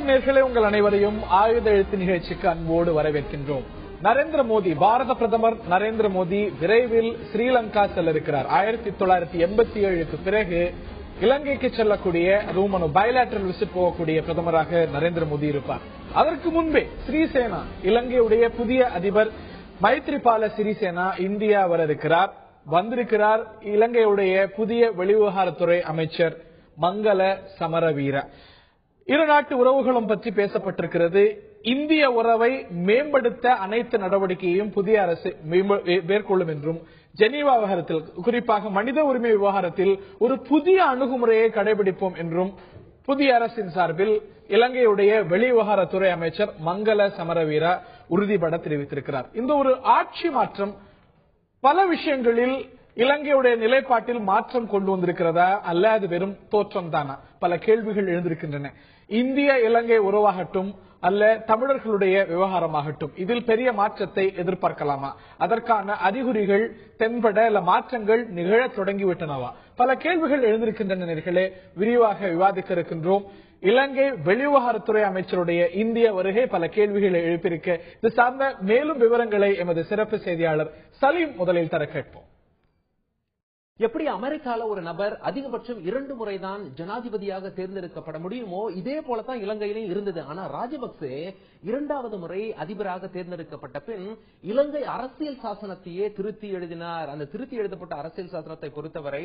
வணக்கம் நேயர்களே, உங்கள் அனைவரையும் ஆயுத எழுத்து நிகழ்ச்சிக்கு அன்போடு வரவேற்கின்றோம். நரேந்திர மோடி, பாரத பிரதமர் நரேந்திர மோடி விரைவில் ஸ்ரீலங்கா செல்ல இருக்கிறார். 1987க்கு பிறகு இலங்கைக்கு செல்லக்கூடிய, அதுவும் பைலேட்டரல் விசிட் போகக்கூடிய பிரதமராக நரேந்திர மோடி இருப்பார். அதற்கு முன்பே ஸ்ரீசேனா, இலங்கையுடைய புதிய அதிபர் மைத்ரிபால சிறிசேனா இந்தியா வர இருக்கிறார். வந்திருக்கிறார் இலங்கையுடைய புதிய வெளிவிவகாரத்துறை அமைச்சர் மங்கள சமரவீர. இரு நாட்டு உறவுகளும் பற்றி பேசப்பட்டிருக்கிறது. இந்திய உறவை மேம்படுத்த அனைத்து நடவடிக்கையையும் புதிய அரசு மேற்கொள்ளும் என்றும், ஜெனீவா விவகாரத்தில், குறிப்பாக மனித உரிமை விவகாரத்தில் ஒரு புதிய அணுகுமுறையை கடைபிடிப்போம் என்றும் புதிய அரசின் சார்பில் இலங்கையுடைய வெளிவிவகாரத்துறை அமைச்சர் மங்கள சமரவீர உறுதிபட தெரிவித்திருக்கிறார். இந்த ஒரு ஆட்சி மாற்றம் பல விஷயங்களில் இலங்கையுடைய நிலைப்பாட்டில் மாற்றம் கொண்டு வந்திருக்கிறதா, அல்ல அது வெறும் தோற்றம் தானா? பல கேள்விகள் எழுந்திருக்கின்றன. இந்திய இலங்கை உறவாகட்டும், அல்ல தமிழர்களுடைய விவகாரமாகட்டும், இதில் பெரிய மாற்றத்தை எதிர்பார்க்கலாமா? அதற்கான அறிகுறிகள் தென்பட, இல்ல மாற்றங்கள் நிகழ தொடங்கிவிட்டனவா? பல கேள்விகள் எழுந்திருக்கின்றன. நேயர்களே, விரிவாக விவாதிக்க இருக்கின்றோம். இலங்கை வெளிவிவகாரத்துறை அமைச்சருடைய இந்திய வருகை பல கேள்விகளை எழுப்பியிருக்க, இது சார்ந்த மேலும் விவரங்களை எமது சிறப்பு செய்தியாளர் சலீம் முதலில் தர கேட்போம். எப்படி அமெரிக்கால ஒரு நபர் அதிகபட்சம் 2 முறைதான் ஜனாதிபதியாக தேர்ந்தெடுக்கப்பட முடியுமோ, இதே போலதான் இலங்கையிலும் இருந்தது. ஆனா ராஜபக்சே 2வது முறை அதிபராக தேர்ந்தெடுக்கப்பட்ட பின் இலங்கை அரசியல் சாசனத்தையே திருத்தி எழுதினார். அந்த திருத்தி எழுதப்பட்ட அரசியல் சாசனத்தை பொறுத்தவரை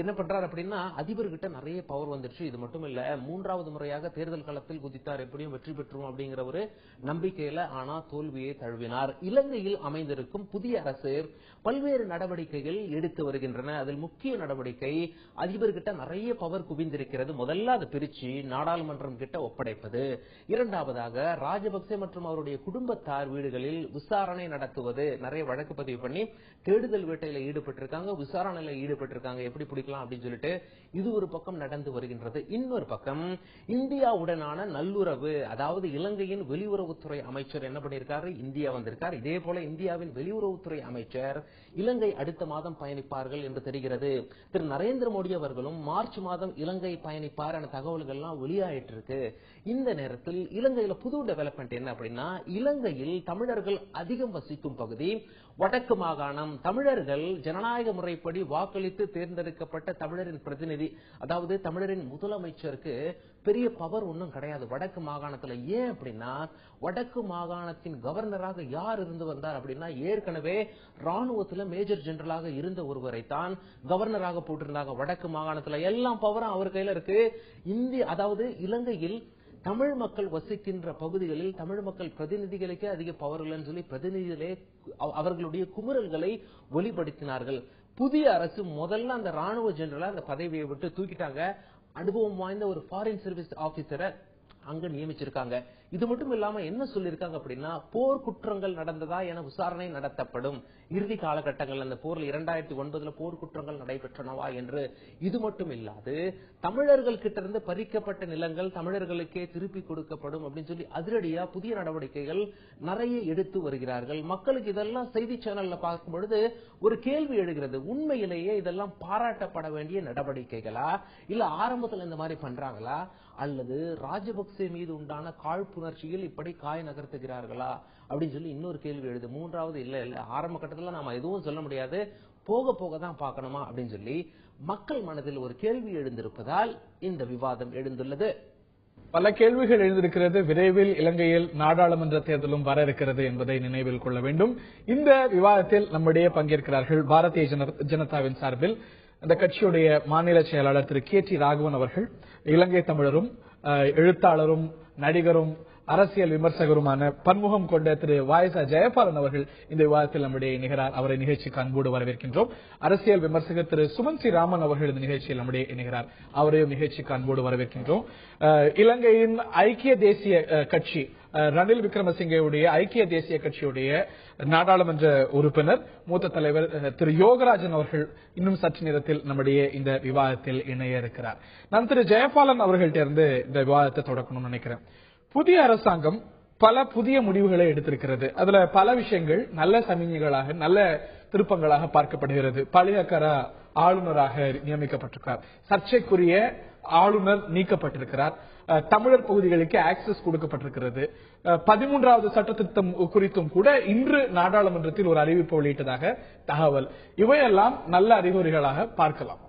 என்ன பண்றாரு அப்படின்னா, அதிபர்கிட்ட நிறைய பவர் வந்துருச்சு. இது மட்டும் இல்ல, 3வது முறையாக தேர்தல் களத்தில் குதித்தார். எப்படியும் வெற்றி பெற்றுவோம் அப்படிங்கிற ஒரு நம்பிக்கையில, ஆனா தோல்வியை தழுவினார். இலங்கையில் அமைந்திருக்கும் புதிய அரசு பல்வேறு நடவடிக்கைகள் எடுத்து வருகின்றன. அதில் முக்கிய நடவடிக்கை, அதிபர்கிட்ட நிறைய பவர் குவிந்திருக்கிறது. முதல்ல அதை பிரிச்சு நாடாளுமன்றம் கிட்ட ஒப்படைப்பது. இரண்டாவதாக ராஜபக்சே மற்றும் அவருடைய குடும்பத்தார் வீடுகளில் விசாரணை நடத்துவது. நிறைய வழக்கு பதிவு பண்ணி தேடுதல் வேட்டையில ஈடுபட்டிருக்காங்க, விசாரணையில ஈடுபட்டிருக்காங்க. எப்படி பிடிக்கலாம் அப்படின்னு சொல்லிட்டு இது ஒரு பக்கம் நடந்து வருகின்றது. இன்னொரு பக்கம் இந்தியாவுடனான நல்லுறவு, அதாவது இலங்கையின் வெளியுறவுத்துறை அமைச்சர் என்ன பண்ணிருக்காரு, இந்தியா வந்திருக்கார். இதே போல இந்தியாவின் வெளியுறவுத்துறை அமைச்சர் இலங்கை அடுத்த மாதம் பயணிப்பார்கள் என்று தெரிகிறது. திரு நரேந்திர மோடி அவர்களும் மார்ச் மாதம் இலங்கை பயணிப்பார் என தகவல்கள் எல்லாம் வெளியாயிட்டு இருக்கு. இந்த நேரத்தில் இலங்கையில புது டெவலப்மெண்ட் என்ன அப்படின்னா, இலங்கையில் தமிழர்கள் அதிகம் வசிக்கும் பகுதி வடக்கு மாகாணம். தமிழர்கள் ஜனநாயக முறைப்படி வாக்களித்து தேர்ந்தெடுக்கப்பட்ட தமிழரின் பிரதிநிதி, அதாவது தமிழரின் முதலமைச்சருக்கு பெரிய பவர் ஒன்றும் கிடையாது வடக்கு மாகாணத்துல. ஏன் அப்படின்னா, வடக்கு மாகாணத்தின் கவர்னராக யார் இருந்து வந்தார் அப்படின்னா, ஏற்கனவே ராணுவத்துல மேஜர் ஜெனரலாக இருந்த ஒருவரை தான் கவர்னராக போட்டிருந்தாங்க. வடக்கு மாகாணத்துல எல்லாம் பவரும் அவர் கையில இருக்கு. அதாவது இலங்கையில் தமிழ் மக்கள் வசிக்கின்ற பகுதிகளில் தமிழ் மக்கள் பிரதிநிதிகளுக்கே அதிக பவர் இல்லைன்னு சொல்லி பிரதிநிதிகளே அவர்களுடைய குமுறல்களை வெளிப்படுத்தினார்கள். புதிய அரசு முதல்ல அந்த ராணுவ ஜெனரலா அந்த பதவியை விட்டு தூக்கிட்டாங்க. அனுபவம் வாய்ந்த ஒரு ஃபாரின் சர்வீஸ் ஆபீசரை அங்க நியமிச்சிருக்காங்க. இது மட்டும் இல்லாம என்ன சொல்லிருக்காங்க அப்படின்னா, போர் குற்றங்கள் நடந்ததா என விசாரணை நடத்தப்படும். இறுதி காலகட்டங்கள் அந்த போர்ல 2009 போர் குற்றங்கள் நடைபெற்றனவா என்று. இது மட்டும் இல்லாது தமிழர்கள் கிட்ட இருந்து பறிக்கப்பட்ட நிலங்கள் தமிழர்களுக்கே திருப்பி கொடுக்கப்படும் அப்படின்னு சொல்லி அதிரடியா புதிய நடவடிக்கைகள் நிறைய எடுத்து வருகிறார்கள். மக்களுக்கு இதெல்லாம் செய்தி சேனல்ல பார்க்கும் பொழுது ஒரு கேள்வி எழுகிறது, உண்மையிலேயே இதெல்லாம் பாராட்டப்பட வேண்டிய நடவடிக்கைகளா, இல்ல ஆரம்பத்தில் இந்த மாதிரி பண்றாங்களா, அல்லது ராஜபக்சே மீது உண்டான காழ்ப்புணர்ச்சியில் இப்படி காய் நகர்த்துகிறார்களா அப்படின்னு சொல்லி இன்னொரு கேள்வி எழுது. 3வது இல்ல ஆரம்ப கட்டத்துல நாம எதுவும் சொல்ல முடியாது, போக போக தான் பார்க்கணுமா அப்படின்னு சொல்லி மக்கள் மனதில் ஒரு கேள்வி எழுந்திருப்பதால் இந்த விவாதம் எழுந்துள்ளது. பல கேள்விகள் எழுந்திருக்கிறது. விரைவில் இலங்கையில் நாடாளுமன்ற தேர்தலும் வர இருக்கிறது என்பதை நினைவில் கொள்ள வேண்டும். இந்த விவாதத்தில் நம்முடைய பங்கேற்கிறார்கள் பாரதிய ஜனதாவின் சார்பில் அந்த கட்சியுடைய மாநில செயலாளர் திரு KT ராகவன் அவர்கள், இலங்கை தமிழரும் எழுத்தாளரும் நடிகரும் அரசியல் விமர்சகருமான பன்முகம் கொண்ட திரு வாயசா ஜெயபாலன் அவர்கள் இந்த விவாதத்தில் நம்முடைய இணைகிறார். அவரை நிகழ்ச்சிக்கு அன்போடு வரவேற்கின்றோம். அரசியல் விமர்சகர் திரு சுமன் சி ராமன் அவர்கள் இந்த நிகழ்ச்சியில் நம்முடைய இணைகிறார். அவரையும் நிகழ்ச்சிக்கு அன்போடு வரவேற்கின்றோம். இலங்கையின் ஐக்கிய தேசிய கட்சி, ரணில் விக்ரமசிங்கவுடைய ஐக்கிய தேசிய கட்சியுடைய நாடாளுமன்ற உறுப்பினர் மூத்த தலைவர் திரு யோகராஜன் அவர்கள் இன்னும் சற்று நேரத்தில் நம்முடைய இந்த விவாதத்தில் இணைய இருக்கிறார். நான் திரு ஜெயபாலன் அவர்கள்ட்ட இருந்து இந்த விவாதத்தை தொடக்கணும்னு நினைக்கிறேன். புதிய அரசாங்கம் பல புதிய முடிவுகளை எடுத்திருக்கிறது. அதுல பல விஷயங்கள் நல்ல சமிஞ்சைகளாக, நல்ல திருப்பங்களாக பார்க்கப்படுகிறது. பழையக்கர ஆளுநராக நியமிக்கப்பட்டிருக்கிறார். சர்ச்சைக்குரிய ஆளுநர் நீக்கப்பட்டிருக்கிறார். தமிழர் பகுதிகளுக்கு ஆக்சஸ் கொடுக்கப்பட்டிருக்கிறது. 13வது சட்டத்திருத்தம் குறித்தும் கூட இன்று நாடாளுமன்றத்தில் ஒரு அறிவிப்பு வெளியிட்டதாக தகவல். இவையெல்லாம் நல்ல அறிகுறிகளாக பார்க்கலாம்.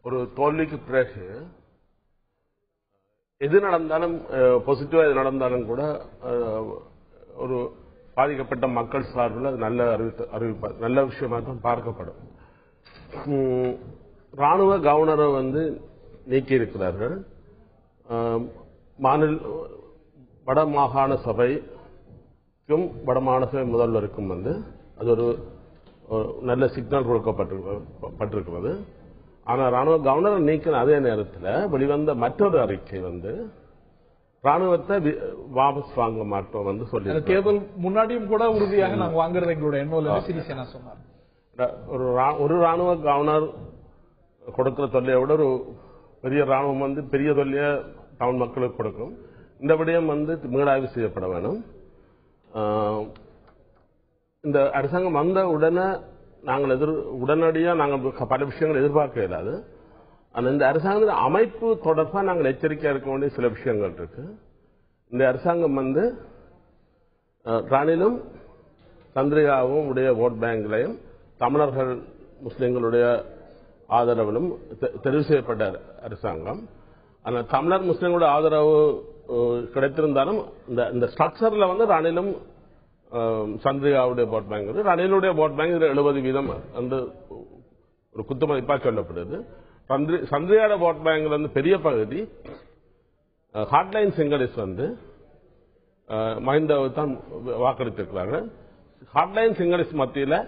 ஒரு தோல்விக்கு பிறகு எது நடந்தாலும் பாசிட்டிவா எது நடந்தாலும் கூட ஒரு பாதிக்கப்பட்ட மக்கள் சார்பில் அது நல்ல விஷயமா தான் பார்க்கப்படும். ராணுவ கவர்னரை நீக்கி இருக்கிறார்கள். வட மாகாண சபைக்கும் வடமாகாண சபை முதல்வருக்கும் அது ஒரு நல்ல சிக்னல் கொடுக்கப்பட்டிருக்கிறது. ஆனா ராணுவ கவர்னரை நீக்கின அதே நேரத்தில் வெளிவந்த மற்றொரு அறிக்கை ராணுவத்தை வாபஸ் வாங்க மாட்டோம் சொல்லி தேர்தல் முன்னாடியும் கூட உறுதியாக நாங்கள் வாங்குறது எங்களுடைய எண்ணம் சிறிசேனா சொன்னார். ஒரு ராணுவ கவர்னர் கொடுக்கிற தொல்லையை விட ஒரு பெரிய ராணுவம் பெரிய தொல்லையை தமிழ் மக்களுக்கு கொடுக்கும். இந்த விடயம் மீளாய்வு செய்யப்பட வேணும். இந்த அரசாங்கம் வந்த உடனே நாங்கள் உடனடியாக நாங்கள் பல விஷயங்கள் எதிர்பார்க்க இயலாது. ஆனால் இந்த அரசாங்கத்தின் அமைப்பு தொடர்பாக நாங்கள் எச்சரிக்கையாக இருக்க வேண்டிய சில விஷயங்கள் இருக்கு. இந்த அரசாங்கம் ரணிலும் சந்திரிகாவும் உடைய ஓட் பேங்க்லையும் தமிழர்கள் முஸ்லிம்களுடைய ஆதரவிலும் தெரிவு செய்யப்பட்ட அரசாங்கம். ஆனால் தமிழர் முஸ்லிம்களுடைய ஆதரவு கிடைத்திருந்தாலும் இந்த ஸ்ட்ரக்சர்ல ரணிலும் சந்திரிகாவுடைய ஓட் பேங்க் ரணிலுடைய ஓட் பேங்க் 70% என்று ஒரு குத்துமதிப்பா சொல்லப்படுது. சந்திரிகாவோட ஓட் பேங்க்ல பெரிய பகுதி ஹாட்லைன் சிங்கலிஸ் மஹிந்தாவை தான் வாக்களித்திருக்கிறார்கள். ஹாட்லைன் சிங்கலிஸ் மத்தியில்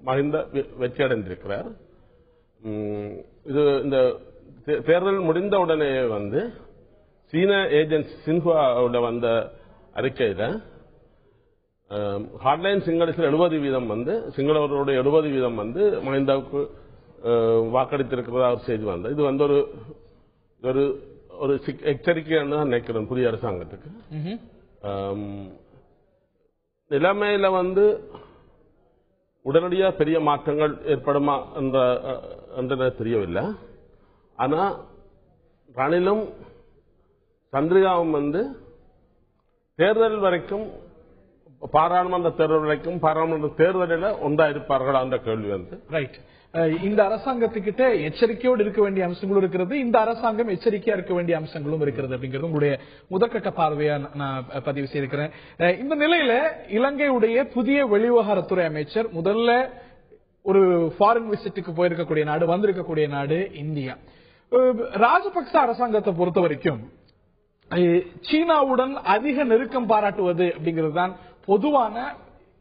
மஹிந்த வெற்றி அடைந்திருக்கிறார். இது இந்த தேர்தல் முடிந்த உடனே சீன ஏஜென்சி சின்ஹுவாவோட வந்த அறிக்கையில ஹாட்லைன் சிங்களத்தில் 70% சிங்களவர்களுடைய 70% மஹிந்தாவுக்கு வாக்களித்திருக்கிறதா ஒரு செய்தி வந்தது. இது ஒரு எச்சரிக்கைன்னு தான் நினைக்கிறேன் புதிய அரசாங்கத்துக்கு. நிலைமையில உடனடியாக பெரிய மாற்றங்கள் ஏற்படுமா என்ற தெரியவில்லை. ஆனா ரணிலும் சந்திரிகாவும் தேர்தல் வரைக்கும் பாராளுமன்ற தேர்தல் வரைக்கும் பாராளுமன்ற தேர்தலில் ஒன்றாயிருப்பார்களா என்ற கேள்வி ரைட். இந்த அரசாங்கத்துக்கிட்ட எச்சரிக்கையோடு இருக்க வேண்டிய அம்சங்களும் இருக்கிறது, இந்த அரசாங்கம் எச்சரிக்கையா இருக்க வேண்டிய அம்சங்களும் இருக்கிறது அப்படிங்கிறது உங்களுடைய முதற்கட்ட பார்வையா நான் பதிவு செய்திருக்கிறேன். இந்த நிலையில இலங்கையுடைய புதிய வெளிவிவகாரத்துறை அமைச்சர் முதல்ல ஒரு ஃபாரின் விசிட்டுக்கு போயிருக்கக்கூடிய நாடு வந்திருக்கக்கூடிய நாடு இந்தியா. ராஜபக்ச அரசாங்கத்தை பொறுத்த வரைக்கும் சீனாவுடன் அதிக நெருக்கம் பாராட்டுவது அப்படிங்கிறது தான் பொதுவான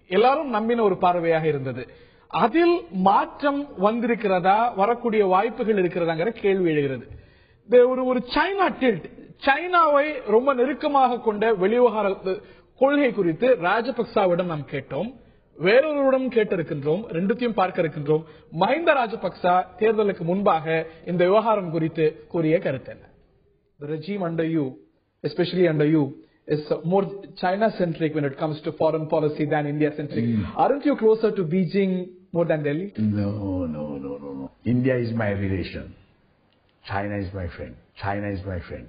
எல்லாரும் நம்பின ஒரு பார்வையாக இருந்தது. அதில் மாற்றம் வந்திருக்கிறதா, வரக்கூடிய வாய்ப்புகள் இருக்கிறதாங்கிற கேள்வி எழுகிறது. ஒரு சைனா டில்ட், சைனாவை ரொம்ப நெருக்கமாக கொண்ட வெளிவிவகார கொள்கை குறித்து ராஜபக்சாவிடம் நாம் கேட்டோம், வேறொருவரிடம் கேட்டிருக்கின்றோம், ரெண்டுத்தையும் பார்க்க இருக்கின்றோம். மஹிந்த ராஜபக்சா தேர்தலுக்கு முன்பாக இந்த விவகாரம் குறித்து கூறிய கருத்து என்ன? The regime under you, especially under you, is more China-centric when it comes to foreign policy than India-centric. Aren't you closer to Beijing more than Delhi? No. India is my relation. China is my friend. China is my friend.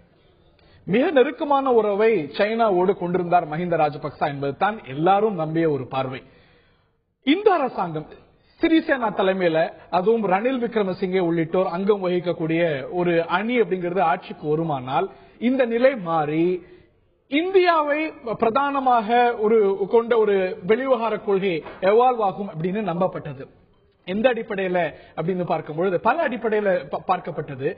மிக நெருக்கமான உறவை சைனாவோடு கொண்டிருந்தார் மஹிந்த ராஜபக்சா என்பது தான் எல்லாரும் நம்பிய ஒரு பார்வை. இந்த அரசாங்கம் சிறிசேனா தலைமையில, அதுவும் ரணில் விக்ரமசிங்கே உள்ளிட்டோர் அங்கம் வகிக்கக்கூடிய ஒரு அணி அப்படிங்கிறது ஆட்சிக்கு வருமானால் இந்த நிலை மாறி இந்தியாவை பிரதானமாக கொண்ட ஒரு வெளிவிவகார கொள்கை எவால்வ் ஆகும் அப்படின்னு நம்பப்பட்டது. எந்த அடிப்படையில அப்படின்னு பார்க்கும்பொழுது பல அடிப்படையில பார்க்கப்பட்டது.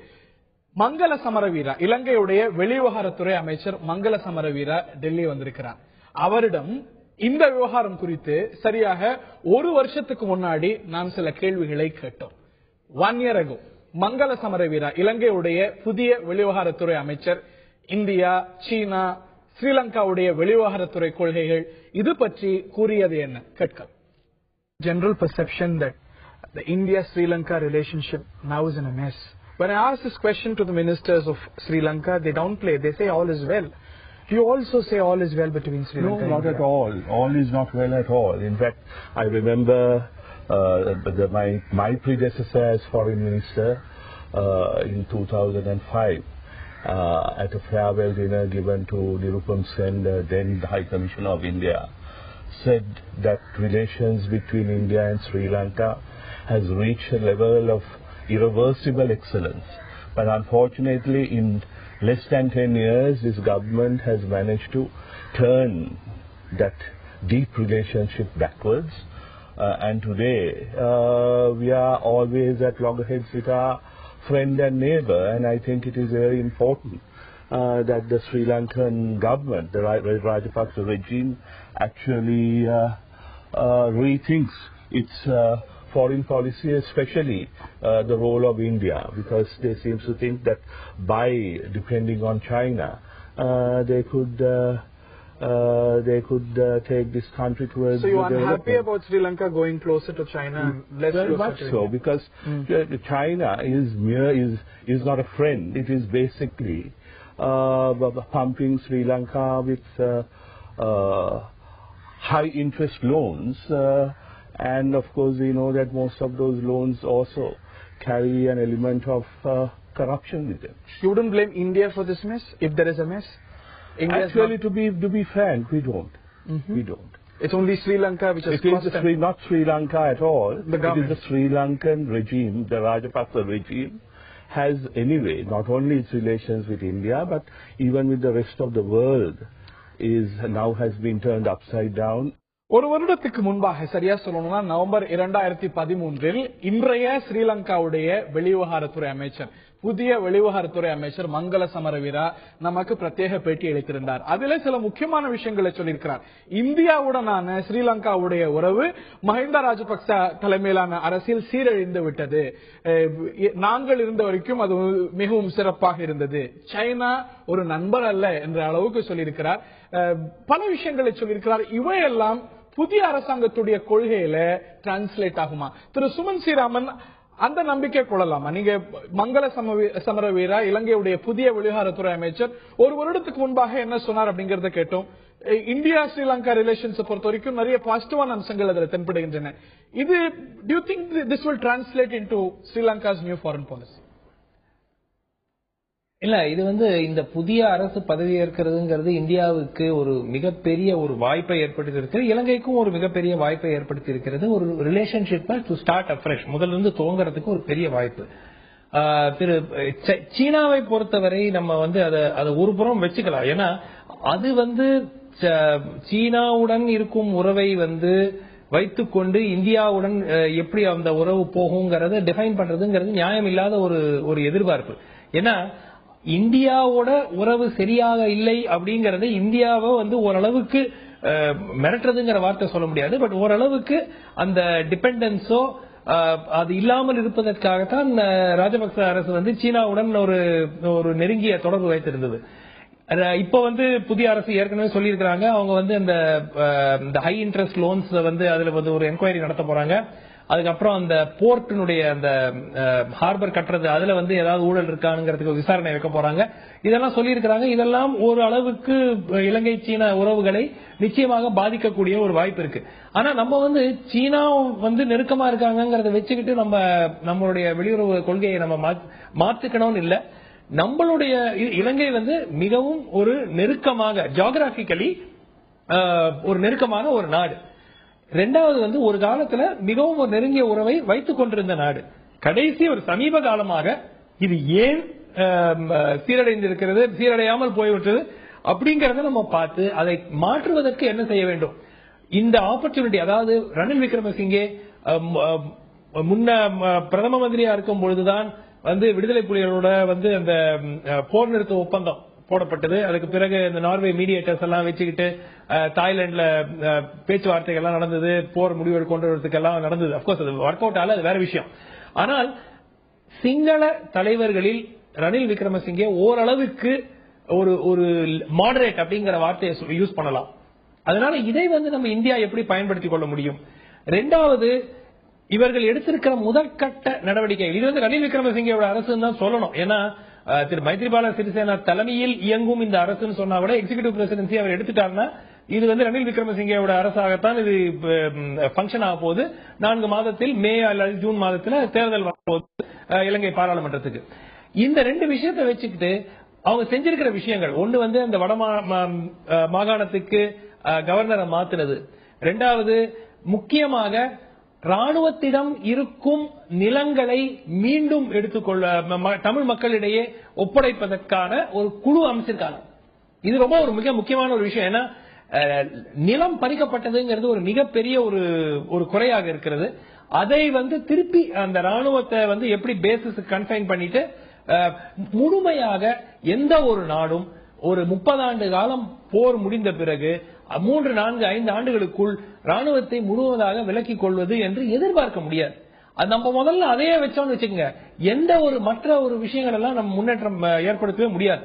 மங்கள சமரவீரா, இலங்கையுடைய வெளிவிவகாரத்துறை அமைச்சர் மங்கள சமரவீரா டெல்லி வந்திருக்கிறார். அவரிடம் இந்த விவகாரம் குறித்து சரியாக ஒரு வருஷத்துக்கு முன்னாடி நாம் சில கேள்விகளை கேட்டோம். 1 year ago மங்கள சமரவீரா, இலங்கையுடைய புதிய வெளிவிவகாரத்துறை அமைச்சர், இந்தியா, சீனா, ஸ்ரீலங்காவுடைய வெளிவிவகாரத்துறை கொள்கைகள் இது பற்றி கூறியது என்ன கேட்க. General perception that the India-Sri Lanka relationship now is in a mess. When I ask this question to the ministers of Sri Lanka, they downplay. They say all is well. Do you also say all is well between Sri Lanka and No, not India? at all. All is not well at all. In fact, I remember My predecessor as foreign minister in 2005 at a farewell dinner given to Nirupam Sen, then the High Commissioner of India, said that relations between India and Sri Lanka has reached a level of irreversible excellence. But unfortunately, in less than 10 years, this government has managed to turn that deep relationship backwards. And today, we are always at loggerheads with our friend and neighbor. And I think it is very important that the Sri Lankan government, the Rajapaksa regime, actually rethinks its foreign policy, especially the role of India, because they seem to think that by depending on China, they could take this country towards. So you are unhappy about Sri Lanka going closer to China, less very closer much to so, India? because China is not a friend. It is basically pumping Sri Lanka with high interest loans. And of course, we know that most of those loans also carry an element of corruption with them. You wouldn't blame India for this mess, if there is a mess? India's Actually, not... to be frank, we don't. We don't. It's only Sri Lanka which has It cost is them. not Sri Lanka at all. The government. It is the Sri Lankan regime, the Rajapaksa regime, has anyway not only its relations with India, but even with the rest of the world now has been turned upside down. ஒரு வருடத்துக்கு முன்பாக சரியா சொல்லணும்னா November 2013 இன்றைய ஸ்ரீலங்காவுடைய வெளிவிவகாரத்துறை அமைச்சர், புதிய வெளிவிவகாரத்துறை அமைச்சர் மங்கள சமரவீரா நமக்கு பிரத்யேக பேட்டி அளித்திருந்தார். அதிலே சில முக்கியமான விஷயங்களை சொல்லியிருக்கிறார். இந்தியாவுடனான ஸ்ரீலங்காவுடைய உறவு மஹிந்த ராஜபக்ச தலைமையிலான அரசியல் சீரழிந்து விட்டது. நாங்கள் இருந்த வரைக்கும் அது மிகவும் சிறப்பாக இருந்தது. சைனா ஒரு நண்பர் அல்ல என்ற அளவுக்கு சொல்லியிருக்கிறார். பல விஷயங்களை சொல்லியிருக்கிறார். இவையெல்லாம் புதிய அரசாங்கத்துடைய கொள்கையில டிரான்ஸ்லேட் ஆகுமா? திரு சுமன் ஸ்ரீராமன், அந்த நம்பிக்கை கொள்ளலாமா? நீங்க மங்கள சமரவீரா இலங்கையுடைய புதிய வெளிவிவகாரத்துறை அமைச்சர் ஒரு வருடத்துக்கு முன்பாக என்ன சொன்னார் அப்படிங்கறத கேட்டோம். இந்தியா ஸ்ரீலங்கா ரிலேஷன்ஸ் பொறுத்த வரைக்கும் நிறைய பாசிட்டிவான அம்சங்கள் அதில் தென்படுகின்றன. இது do you think this will translate into Sri Lanka's new foreign policy? இல்ல, இது இந்த புதிய அரசு பதவி ஏற்கிறதுங்கிறது இந்தியாவுக்கு ஒரு மிகப்பெரிய ஒரு வாய்ப்பை ஏற்படுத்தி இருக்கிறது. இலங்கைக்கும் ஒரு மிகப்பெரிய வாய்ப்பை ஏற்படுத்தி இருக்கிறது. ஒரு ரிலேஷன்ஷிப்பை டு ஸ்டார்ட் அஃப்ரெஷ், முதல்ல இருந்து துவங்குறதுக்கு ஒரு பெரிய வாய்ப்பு. திரு சீனாவை பொறுத்தவரை நம்ம அதை ஒரு புறம் வச்சுக்கலாம். ஏன்னா அது சீனாவுடன் இருக்கும் உறவை வைத்துக்கொண்டு இந்தியாவுடன் எப்படி அந்த உறவு போகுங்கிறத டிஃபைன் பண்றதுங்கிறது நியாயம் இல்லாத ஒரு எதிர்பார்ப்பு. ஏன்னா இந்தியாவோட உறவு சரியாக இல்லை அப்படிங்கறத இந்தியாவை ஓரளவுக்கு மிரட்டுறதுங்கிற வார்த்தை சொல்ல முடியாது. பட் ஓரளவுக்கு அந்த டிபெண்டன்ஸோ அது இல்லாமல் இருப்பதற்காகத்தான் ராஜபக்ச அரசு சீனாவுடன் ஒரு நெருங்கிய தொடர்பு வைத்திருந்தது. இப்ப புதிய அரசு ஏற்கனவே சொல்லி இருக்காங்க, அவங்க இந்த ஹை இன்ட்ரெஸ்ட் லோன்ஸ் அதுல ஒரு என்கொயரி நடத்த போறாங்க. அதுக்கப்புறம் அந்த போர்ட்டினுடைய அந்த ஹார்பர் கட்டுறது அதுல ஏதாவது ஊழல் இருக்கானுங்கிறதுக்கு விசாரணை வைக்க போறாங்க. இதெல்லாம் சொல்லி இருக்கிறாங்க. இதெல்லாம் ஒரு அளவுக்கு இலங்கை சீனா உறவுகளை நிச்சயமாக பாதிக்கக்கூடிய ஒரு வாய்ப்பு இருக்கு. ஆனா நம்ம சீனா நெருக்கமா இருக்காங்கிறத வச்சுக்கிட்டு நம்மளுடைய வெளியுறவு கொள்கையை நம்ம மாத்துக்கணும்னு இல்ல. நம்மளுடைய இலங்கை மிகவும் ஒரு நெருக்கமாக ஜியோகிராபிக்கலி ஒரு நெருக்கமான ஒரு நாடு. ரெண்டாவது ஒரு காலத்துல மிகவும் ஒரு நெருங்கிய உறவை வைத்துக் கொண்டிருந்த நாடு. கடைசி ஒரு சமீப காலமாக இது ஏன் சீரடைந்திருக்கிறது, சீரடையாமல் போய்விட்டது அப்படிங்கறத நம்ம பார்த்து அதை மாற்றுவதற்கு என்ன செய்ய வேண்டும். இந்த ஆப்பர்ச்சுனிட்டி, அதாவது ரணில் விக்ரமசிங்கே முன்ன பிரதம மந்திரியா இருக்கும் பொழுதுதான் விடுதலை புலிகளோட அந்த போர் நிறுத்த ஒப்பந்தம் போடப்பட்டது. அதுக்கு பிறகு இந்த நார்வே மீடியேட்டர்ஸ் எல்லாம் வச்சுக்கிட்டு தாய்லாந்துல பேச்சுவார்த்தைகள் எல்லாம் நடந்தது, போர் முடிவு கொண்டு வரதுக்கு எல்லாம் நடந்தது. அப்கோர்ஸ் அது ஒர்க் அவுட் ஆல, அது வேற விஷயம். ஆனால் சிங்கள தலைவர்களில் ரணில் விக்ரமசிங்கே ஓரளவுக்கு ஒரு மாடரேட் அப்படிங்கிற வார்த்தையை யூஸ் பண்ணலாம். அதனால இதை நம்ம இந்தியா எப்படி பயன்படுத்திக் கொள்ள முடியும்? ரெண்டாவது, இவர்கள் எடுத்திருக்கிற முதற்கட்ட நடவடிக்கை இது ரணில் விக்ரமசிங்கோட அரசுன்னு தான் சொல்லணும். ஏன்னா திரு மைத்ரிபால சிறிசேனா தலைமையில் இயங்கும் இந்த அரசுன்னு சொன்னா கூட எக்ஸிகியூட்டிவ் பிரசிடென்சி அவர் எடுத்துட்டாருன்னா இது ரணில் விக்ரமசிங்கோட அரசாகத்தான் இது பங்கன் ஆக போகுது. 4 மாதத்தில் மே அல்லது ஜூன் மாதத்துல தேர்தல் வரப்போகுது இலங்கை பாராளுமன்றத்துக்கு. இந்த 2 விஷயத்தை வச்சுக்கிட்டு அவங்க செஞ்சிருக்கிற விஷயங்கள், ஒண்ணு அந்த வட மாகாணத்துக்கு கவர்னரை மாத்தினது, 2வது முக்கியமாக ராணுவத்திடம் இருக்கும் நிலங்களை மீண்டும் எடுத்துக்கொள்ள தமிழ் மக்களிடையே ஒப்படைப்பதற்கான ஒரு குழு அமைச்சிருக்காங்க. இது ரொம்ப ஒரு மிக முக்கியமான ஒரு விஷயம். ஏன்னா நிலம் பறிக்கப்பட்டதுங்கிறது ஒரு மிகப்பெரிய ஒரு குறையாக இருக்கிறது. அதை திருப்பி அந்த ராணுவத்தை எப்படி பேசிஸ் கன்ஃபைன் பண்ணிட்டு முழுமையாக எந்த ஒரு நாடும் ஒரு 30 ஆண்டு காலம் போர் முடிந்த பிறகு 3, 4, 5 ஆண்டுகளுக்குள் ராணுவத்தை முழுவதாக விலக்கிக் கொள்வது என்று எதிர்பார்க்க முடியாது. அது நம்ம முதல்ல அதையே வச்சோம்னு வச்சுக்கோங்க, எந்த ஒரு மற்ற ஒரு விஷயங்கள் எல்லாம் நம்ம முன்னேற்றம் ஏற்படுத்தவே முடியாது.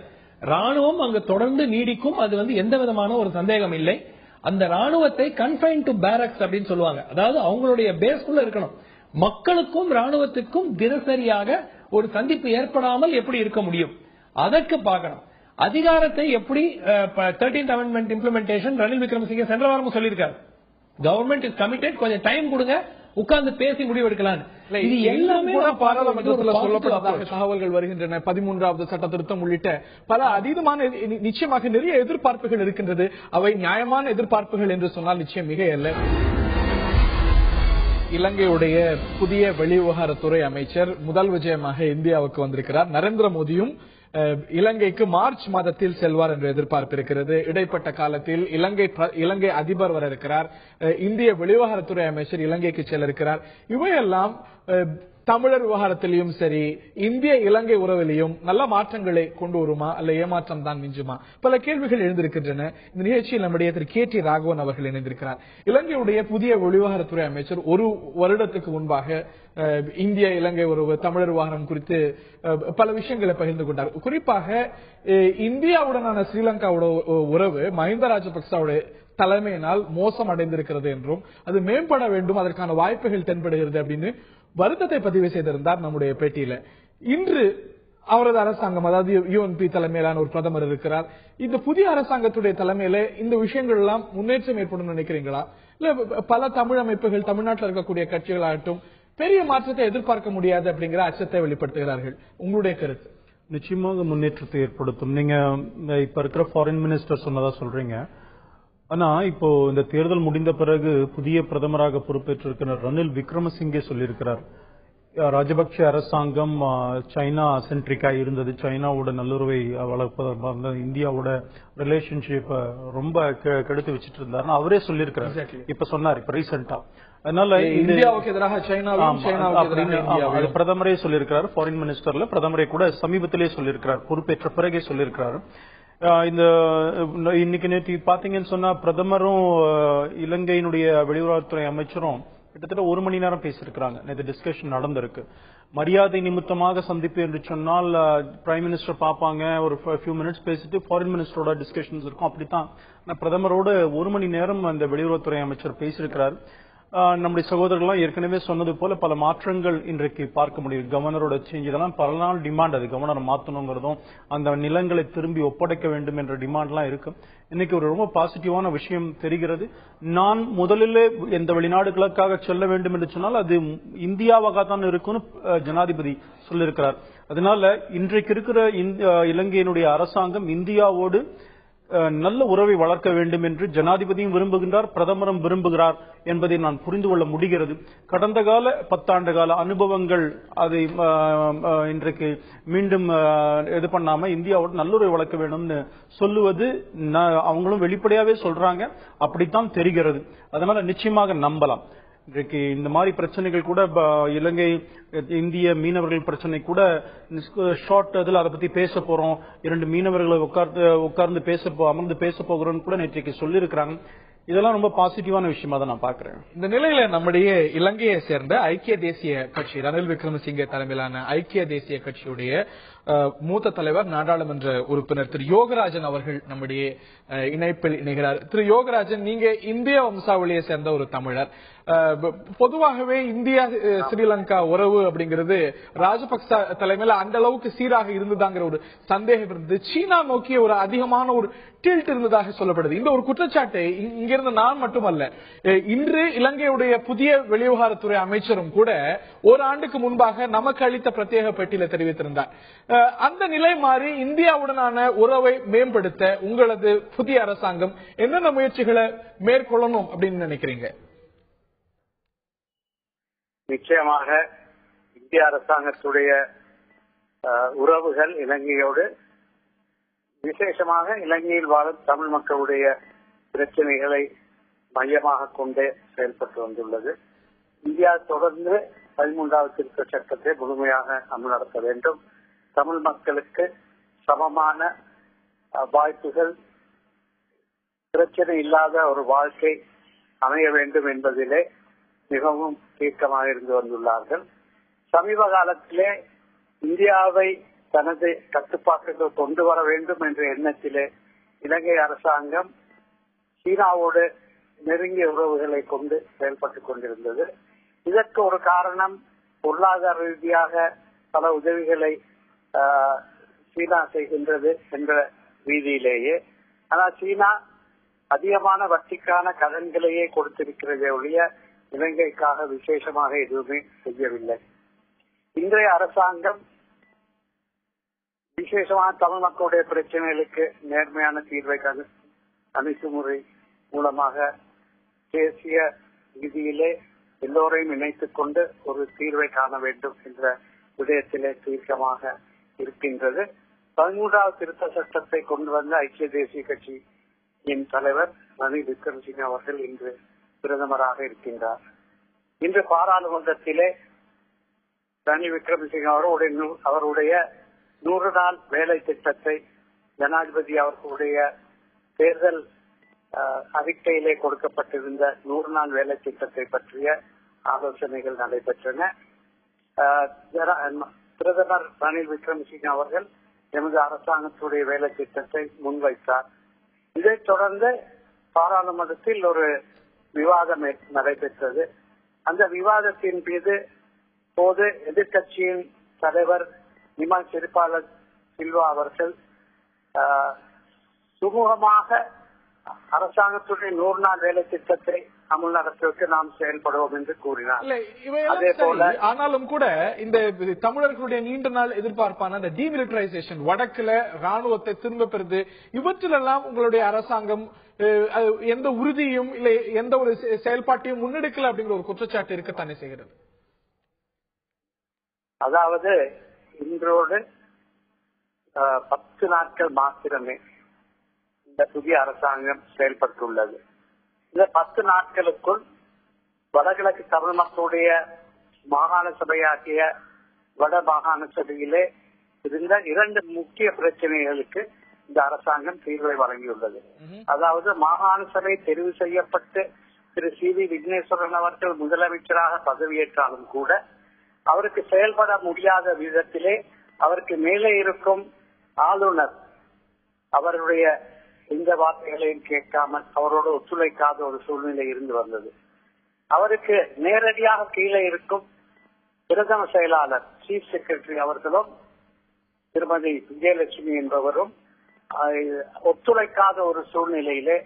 ராணுவம் அங்கு தொடர்ந்து நீடிக்கும், அது எந்த விதமான ஒரு சந்தேகம் இல்லை. அந்த ராணுவத்தை கன்ஃபைன் டு பேரக்ஸ் அப்படின்னு சொல்லுவாங்க, அதாவது அவங்களுடைய பேஸ்குள்ள இருக்கணும். மக்களுக்கும் ராணுவத்துக்கும் தினசரியாக ஒரு சந்திப்பு ஏற்படாமல் எப்படி இருக்க முடியும், அதற்கு பார்க்கணும். அதிகாரத்தை எப்படி 13th Amendment implementation Ranil Wickremesinghe சென்ற வாரமும் சொல்லியிருக்காரு, கவர்மெண்ட் இஸ் கமிட்டட், கொஞ்சம் டைம் கொடுங்க, உட்கார்ந்து பேசி முடிவெடுக்கலாம். இது எல்லாமே பாராளுமன்றத்தில் சொல்லப்பட்டதாக தகவல்கள் வருகின்றன. 13வது சட்ட திருத்தம் உள்ளிட்ட பல அதீதமான நிச்சயமாக நிறைய எதிர்பார்ப்புகள் இருக்கின்றது. அவை நியாயமான எதிர்பார்ப்புகள் என்று சொன்னால் நிச்சயம் மிக அல்ல. இலங்கையுடைய புதிய வெளிவிவகாரத்துறை அமைச்சர் முதல் விஜயமாக இந்தியாவுக்கு வந்திருக்கிறார். நரேந்திர மோடியும் இலங்கைக்கு மார்ச் மாதத்தில் செல்வார் என்று எதிர்பார்ப்பு இருக்கிறது. இடைப்பட்ட காலத்தில் இலங்கை அதிபர் வர இருக்கிறார், இந்திய வெளிவிவகாரத்துறை அமைச்சர் இலங்கைக்கு செல்ல இருக்கிறார். இவையெல்லாம் தமிழர் விவகாரத்திலையும் சரி, இந்திய இலங்கை உறவிலையும் நல்ல மாற்றங்களை கொண்டு வருமா அல்ல ஏமாற்றம் தான் மிஞ்சுமா, பல கேள்விகள் எழுந்திருக்கின்றன. இந்த நிகழ்ச்சியில் நம்முடைய திரு KT ராகவன் அவர்கள் இணைந்திருக்கிறார். இலங்கையுடைய புதிய வெளிவிவகாரத்துறை அமைச்சர் 1 வருடத்துக்கு முன்பாக இந்திய இலங்கை உறவு, தமிழர் விவகாரம் குறித்து பல விஷயங்களை பகிர்ந்து கொண்டார். குறிப்பாக இந்தியாவுடனான ஸ்ரீலங்காவோட உறவு மஹிந்த ராஜபக்சவுடைய தலைமையினால் மோசம் அடைந்திருக்கிறது என்றும் அது மேம்பட வேண்டும், அதற்கான வாய்ப்புகள் தென்படுகிறது அப்படின்னு வருத்தத்தை பதிவு செய்திருந்தார் நம்முடைய பேட்டியில. இன்று அவரது அரசாங்கம், அதாவது UNP தலைமையிலான ஒரு பிரதமர் இருக்கிறார். இந்த புதிய அரசாங்கத்துடைய தலைமையில இந்த விஷயங்கள் எல்லாம் முன்னேற்றம் ஏற்படும் நினைக்கிறீங்களா, இல்ல பல தமிழ் அமைப்புகள், தமிழ்நாட்டில் இருக்கக்கூடிய கட்சிகளாகட்டும் பெரிய மாற்றத்தை எதிர்பார்க்க முடியாது அப்படிங்கிற அச்சத்தை வெளிப்படுத்துகிறார்கள்? உங்களுடைய கருத்து? நிச்சயமாக முன்னேற்றத்தை ஏற்படுத்தும். நீங்க இப்ப இருக்கிற ஃபாரின் மினிஸ்டர் சொன்னதா சொல்றீங்க. ஆனா இப்போ இந்த தேர்தல் முடிந்த பிறகு புதிய பிரதமராக பொறுப்பேற்றிருக்கிற ரணில் விக்ரமசிங்கே சொல்லியிருக்கிறார், ராஜபக்ஷ அரசாங்கம் சைனா சென்ட்ரிக்கா இருந்தது, சைனாவோட நல்லுறவை வளர்ப்பதற்காக இந்தியாவோட ரிலேஷன்ஷிப் ரொம்ப கெடுத்து வச்சிட்டு இருந்தாரு அவரே சொல்லியிருக்கிறார். இப்ப சொன்னார் இப்ப ரீசெண்டா. அதனால இந்தியாவுக்கு எதிராக பிரதமரே சொல்லியிருக்கிறார். ஃபாரின் மினிஸ்டர்ல பிரதமரே கூட சமீபத்திலே சொல்லியிருக்கிறார், பொறுப்பேற்ற பிறகே சொல்லியிருக்கிறார். இந்த இன்னைக்கு நேற்று பாத்தீங்கன்னு சொன்னா பிரதமரும் இலங்கையினுடைய வெளியுறவுத்துறை அமைச்சரும் கிட்டத்தட்ட 1 மணி நேரம் பேசியிருக்கிறாங்க. நேற்று டிஸ்கஷன் நடந்திருக்கு. மரியாதை நிமித்தமாக சந்திப்பு என்று சொன்னால் பிரைம் மினிஸ்டர் பார்ப்பாங்க, ஒரு ஃபியூ மினிட்ஸ் பேசிட்டு ஃபாரின் மினிஸ்டரோட டிஸ்கஷன்ஸ் இருக்கும். அப்படித்தான் பிரதமரோட 1 மணி நேரம் அந்த வெளியுறவுத்துறை அமைச்சர் பேசியிருக்கிறார். நம்முடைய சகோதரர்கள்லாம் ஏற்கனவே சொன்னது போல பல மாற்றங்கள் இன்றைக்கு பார்க்க முடியும். கவர்னரோட சேஞ்ச் இதெல்லாம் பல நாள் டிமாண்ட், அது கவர்னர் மாற்றணுங்கிறதும் அந்த நிலங்களை திரும்பி ஒப்படைக்க வேண்டும் என்ற டிமாண்ட்லாம் இருக்கு. இன்னைக்கு ஒரு ரொம்ப பாசிட்டிவான விஷயம் தெரிகிறது. நான் முதலில் எந்த வெளிநாடுகளுக்காக செல்ல வேண்டும் என்று சொன்னால் அது இந்தியாவாக தான் இருக்கும்னு ஜனாதிபதி சொல்லியிருக்கிறார். அதனால இன்றைக்கு இருக்கிற இலங்கையினுடைய அரசாங்கம் இந்தியாவோடு நல்ல உறவை வளர்க்க வேண்டும் என்று ஜனாதிபதியும் விரும்புகின்றார், பிரதமரும் விரும்புகிறார் என்பதை நான் புரிந்து கொள்ள முடிகிறது. கடந்த கால 10 ஆண்டு கால அனுபவங்கள் அதை இன்றைக்கு மீண்டும் இது பண்ணாம இந்தியாவோடு நல்லுறவை வளர்க்க வேண்டும்னு சொல்லுவது அவங்களும் வெளிப்படையாவே சொல்றாங்க, அப்படித்தான் தெரிகிறது. அதனால நிச்சயமாக நம்பலாம். இன்றைக்கு இந்த மாதிரி பிரச்சனைகள் கூட இலங்கை இந்திய மீனவர்கள் பிரச்சனை கூட ஷார்ட் அதில் அதை பத்தி பேச போறோம், 2 மீனவர்களை உட்கார்ந்து அமர்ந்து பேச போகிறோம் கூட நேற்றைக்கு சொல்லியிருக்கிறாங்க. இதெல்லாம் ரொம்ப பாசிட்டிவான விஷயமா தான் நான் பாக்குறேன். இந்த நிலையில நம்முடைய இலங்கையை சேர்ந்த ஐக்கிய தேசிய கட்சி, ரணில் விக்ரமசிங்கே தலைமையிலான ஐக்கிய தேசிய கட்சியுடைய மூத்த தலைவர் நாடாளுமன்ற உறுப்பினர் திரு யோகராஜன் அவர்கள் நம்முடைய இணைப்பில் இணைகிறார். திரு யோகராஜன், நீங்க இந்திய வம்சாவளியை சேர்ந்த ஒரு தமிழர். பொதுவாகவே இந்தியா ஸ்ரீலங்கா உறவு அப்படிங்கிறது ராஜபக்ச தலைமையில அந்த அளவுக்கு சீராக இருந்ததாங்கிற ஒரு சந்தேகம் இருந்தது. சீனா நோக்கிய ஒரு அதிகமான ஒரு டில்ட் இருந்ததாக சொல்லப்படுது. இந்த ஒரு குற்றச்சாட்டை இங்கிருந்து நான் மட்டுமல்ல, இன்று இலங்கையுடைய புதிய வெளிவிவகாரத்துறை அமைச்சரும் கூட ஒரு ஆண்டுக்கு முன்பாக நமக்கு அளித்த பிரத்யேக பேட்டியில தெரிவித்திருந்தார். அந்த நிலை மாறி இந்தியாவுடனான உறவை மேம்படுத்த உங்களது புதிய அரசாங்கம் என்னென்ன முயற்சிகளை மேற்கொள்ளணும் அப்படின்னு நினைக்கிறீங்க? நிச்சயமாக இந்திய அரசாங்கத்துடைய உறவுகள் இலங்கையோடு, விசேஷமாக இலங்கையில் வாழும் தமிழ் மக்களுடைய பிரச்சனைகளை மையமாக கொண்டே செயல்பட்டு வந்துள்ளது. இந்தியா தொடர்ந்து 13வது திருத்த சட்டத்தை முழுமையாக அமல்படுத்த வேண்டும். தமிழ் மக்களுக்கு சமமான வாய்ப்புகள், பிரச்சனை இல்லாத ஒரு வாழ்க்கை அமைய வேண்டும் என்பதிலே மிகவும் தீர்க்கமாக இருந்து வந்துள்ளார்கள். சமீப காலத்திலே இந்தியாவை தனது கட்டுப்பாட்டுக்கு கொண்டு வர வேண்டும் என்ற எண்ணத்திலே இலங்கை அரசாங்கம் சீனாவோடு நெருங்கிய உறவுகளை கொண்டு செயல்பட்டுக் கொண்டிருந்தது. இதற்கு ஒரு காரணம் பொருளாதார ரீதியாக பல உதவிகளை சீனா செய்கின்றது என்ற ரீதியிலேயே. ஆனால் சீனா அதிகமான வட்டிக்கான கடன்களையே கொடுத்திருக்கிறதே ஒழிய இலங்கைக்காக விசேஷமாக எதுவுமே செய்யவில்லை. இன்றைய அரசாங்கம் விசேஷமாக தமிழ் மக்களுடைய பிரச்சனைகளுக்கு நேர்மையான தீர்வை அணுகுமுறை மூலமாக தேசிய விதியிலே எல்லோரையும் இணைத்துக் கொண்டு ஒரு தீர்வை காண வேண்டும் என்ற விடயத்திலே தீர்க்கமாக இருக்கின்றது. 13வது திருத்த சட்டத்தை கொண்டு வந்த ஐக்கிய தேசிய கட்சியின் தலைவர் ரணில் விக்ரமசிங்கே அவர்கள் இன்று பிரதமராக இருக்கின்றார். இன்று பாராளுமன்றத்திலே ரணில் விக்ரமசிங்கே அவருடைய 100 நாள் வேலை திட்டத்தை ஜனாதிபதி அவர்களுடைய தேர்தல் அறிக்கையிலே கொடுக்கப்பட்டிருந்த 100 நாள் வேலை திட்டத்தை பற்றிய ஆலோசனைகள் நடைபெற்றன. பிரதமர் ரணில் விக்ரமசிங்கே அவர்கள் எமது அரசாங்கத்துடைய வேலை திட்டத்தை முன்வைத்தார். இதைத் தொடர்ந்து பாராளுமன்றத்தில் ஒரு விவாதம் நடைபெற்றது. அந்த விவாதத்தின் மீது போது எதிர்கட்சியின் தலைவர் நிமல் சிறிபால சில்வா அவர்கள் சுமூகமாக அரசாங்கத்துடைய 100 நாள் வேலை திட்டத்தை அமல் நடத்துவதற்கு நாம் செயல்படுவோம் என்று கூறினார். அதே போல ஆனாலும் கூட இந்த தமிழர்களுடைய நீண்ட நாள் எதிர்பார்ப்பான அந்த டிமிலிட்டரைசேஷன், வடக்குல ராணுவத்தை திரும்ப பெறுது, இவற்றிலெல்லாம் உங்களுடைய அரசாங்கம் எந்த உறுதியும் இல்லை எந்த ஒரு செயல்பாட்டையும் முன்னெடுக்கல அப்படிங்கிற ஒரு குற்றச்சாட்டு இருக்கத்தானே செய்கிறது. அதாவது இன்றோடு 10 நாட்கள் மாத்திரமே இந்த புதிய அரசாங்கம் செயல்பட்டுள்ளது. இந்த 10 நாட்களுக்குள் வடகிழக்கு தமிழ் மக்களுடைய மாகாண சபையாகிய வட மாகாண சபையிலே இருந்த 2 முக்கிய பிரச்சனைகளுக்கு இந்த அரசாங்கம் தீர்வை வழங்கியுள்ளது. அதாவது மாகாண சபை தெரிவு செய்யப்பட்டு திரு சி.வி. விக்னேஸ்வரன் அவர்கள் முதலமைச்சராக பதவியேற்றாலும் கூட அவருக்கு செயல்பட முடியாத விதத்திலே அவருக்கு மேலே இருக்கும் ஆளுநர் அவருடைய இந்த வார்த்தைகளையும் கேட்காமல் அவரோடு ஒத்துழைக்காத ஒரு சூழ்நிலை இருந்து வந்தது. அவருக்கு நேரடியாக கீழே இருக்கும் பிரதம செயலாளர் சீஃப் செக்ரட்டரி அவர்களும் திருமதி விஜயலட்சுமி என்பவரும் ஒத்துழைக்காத ஒரு சூழ்நிலையிலே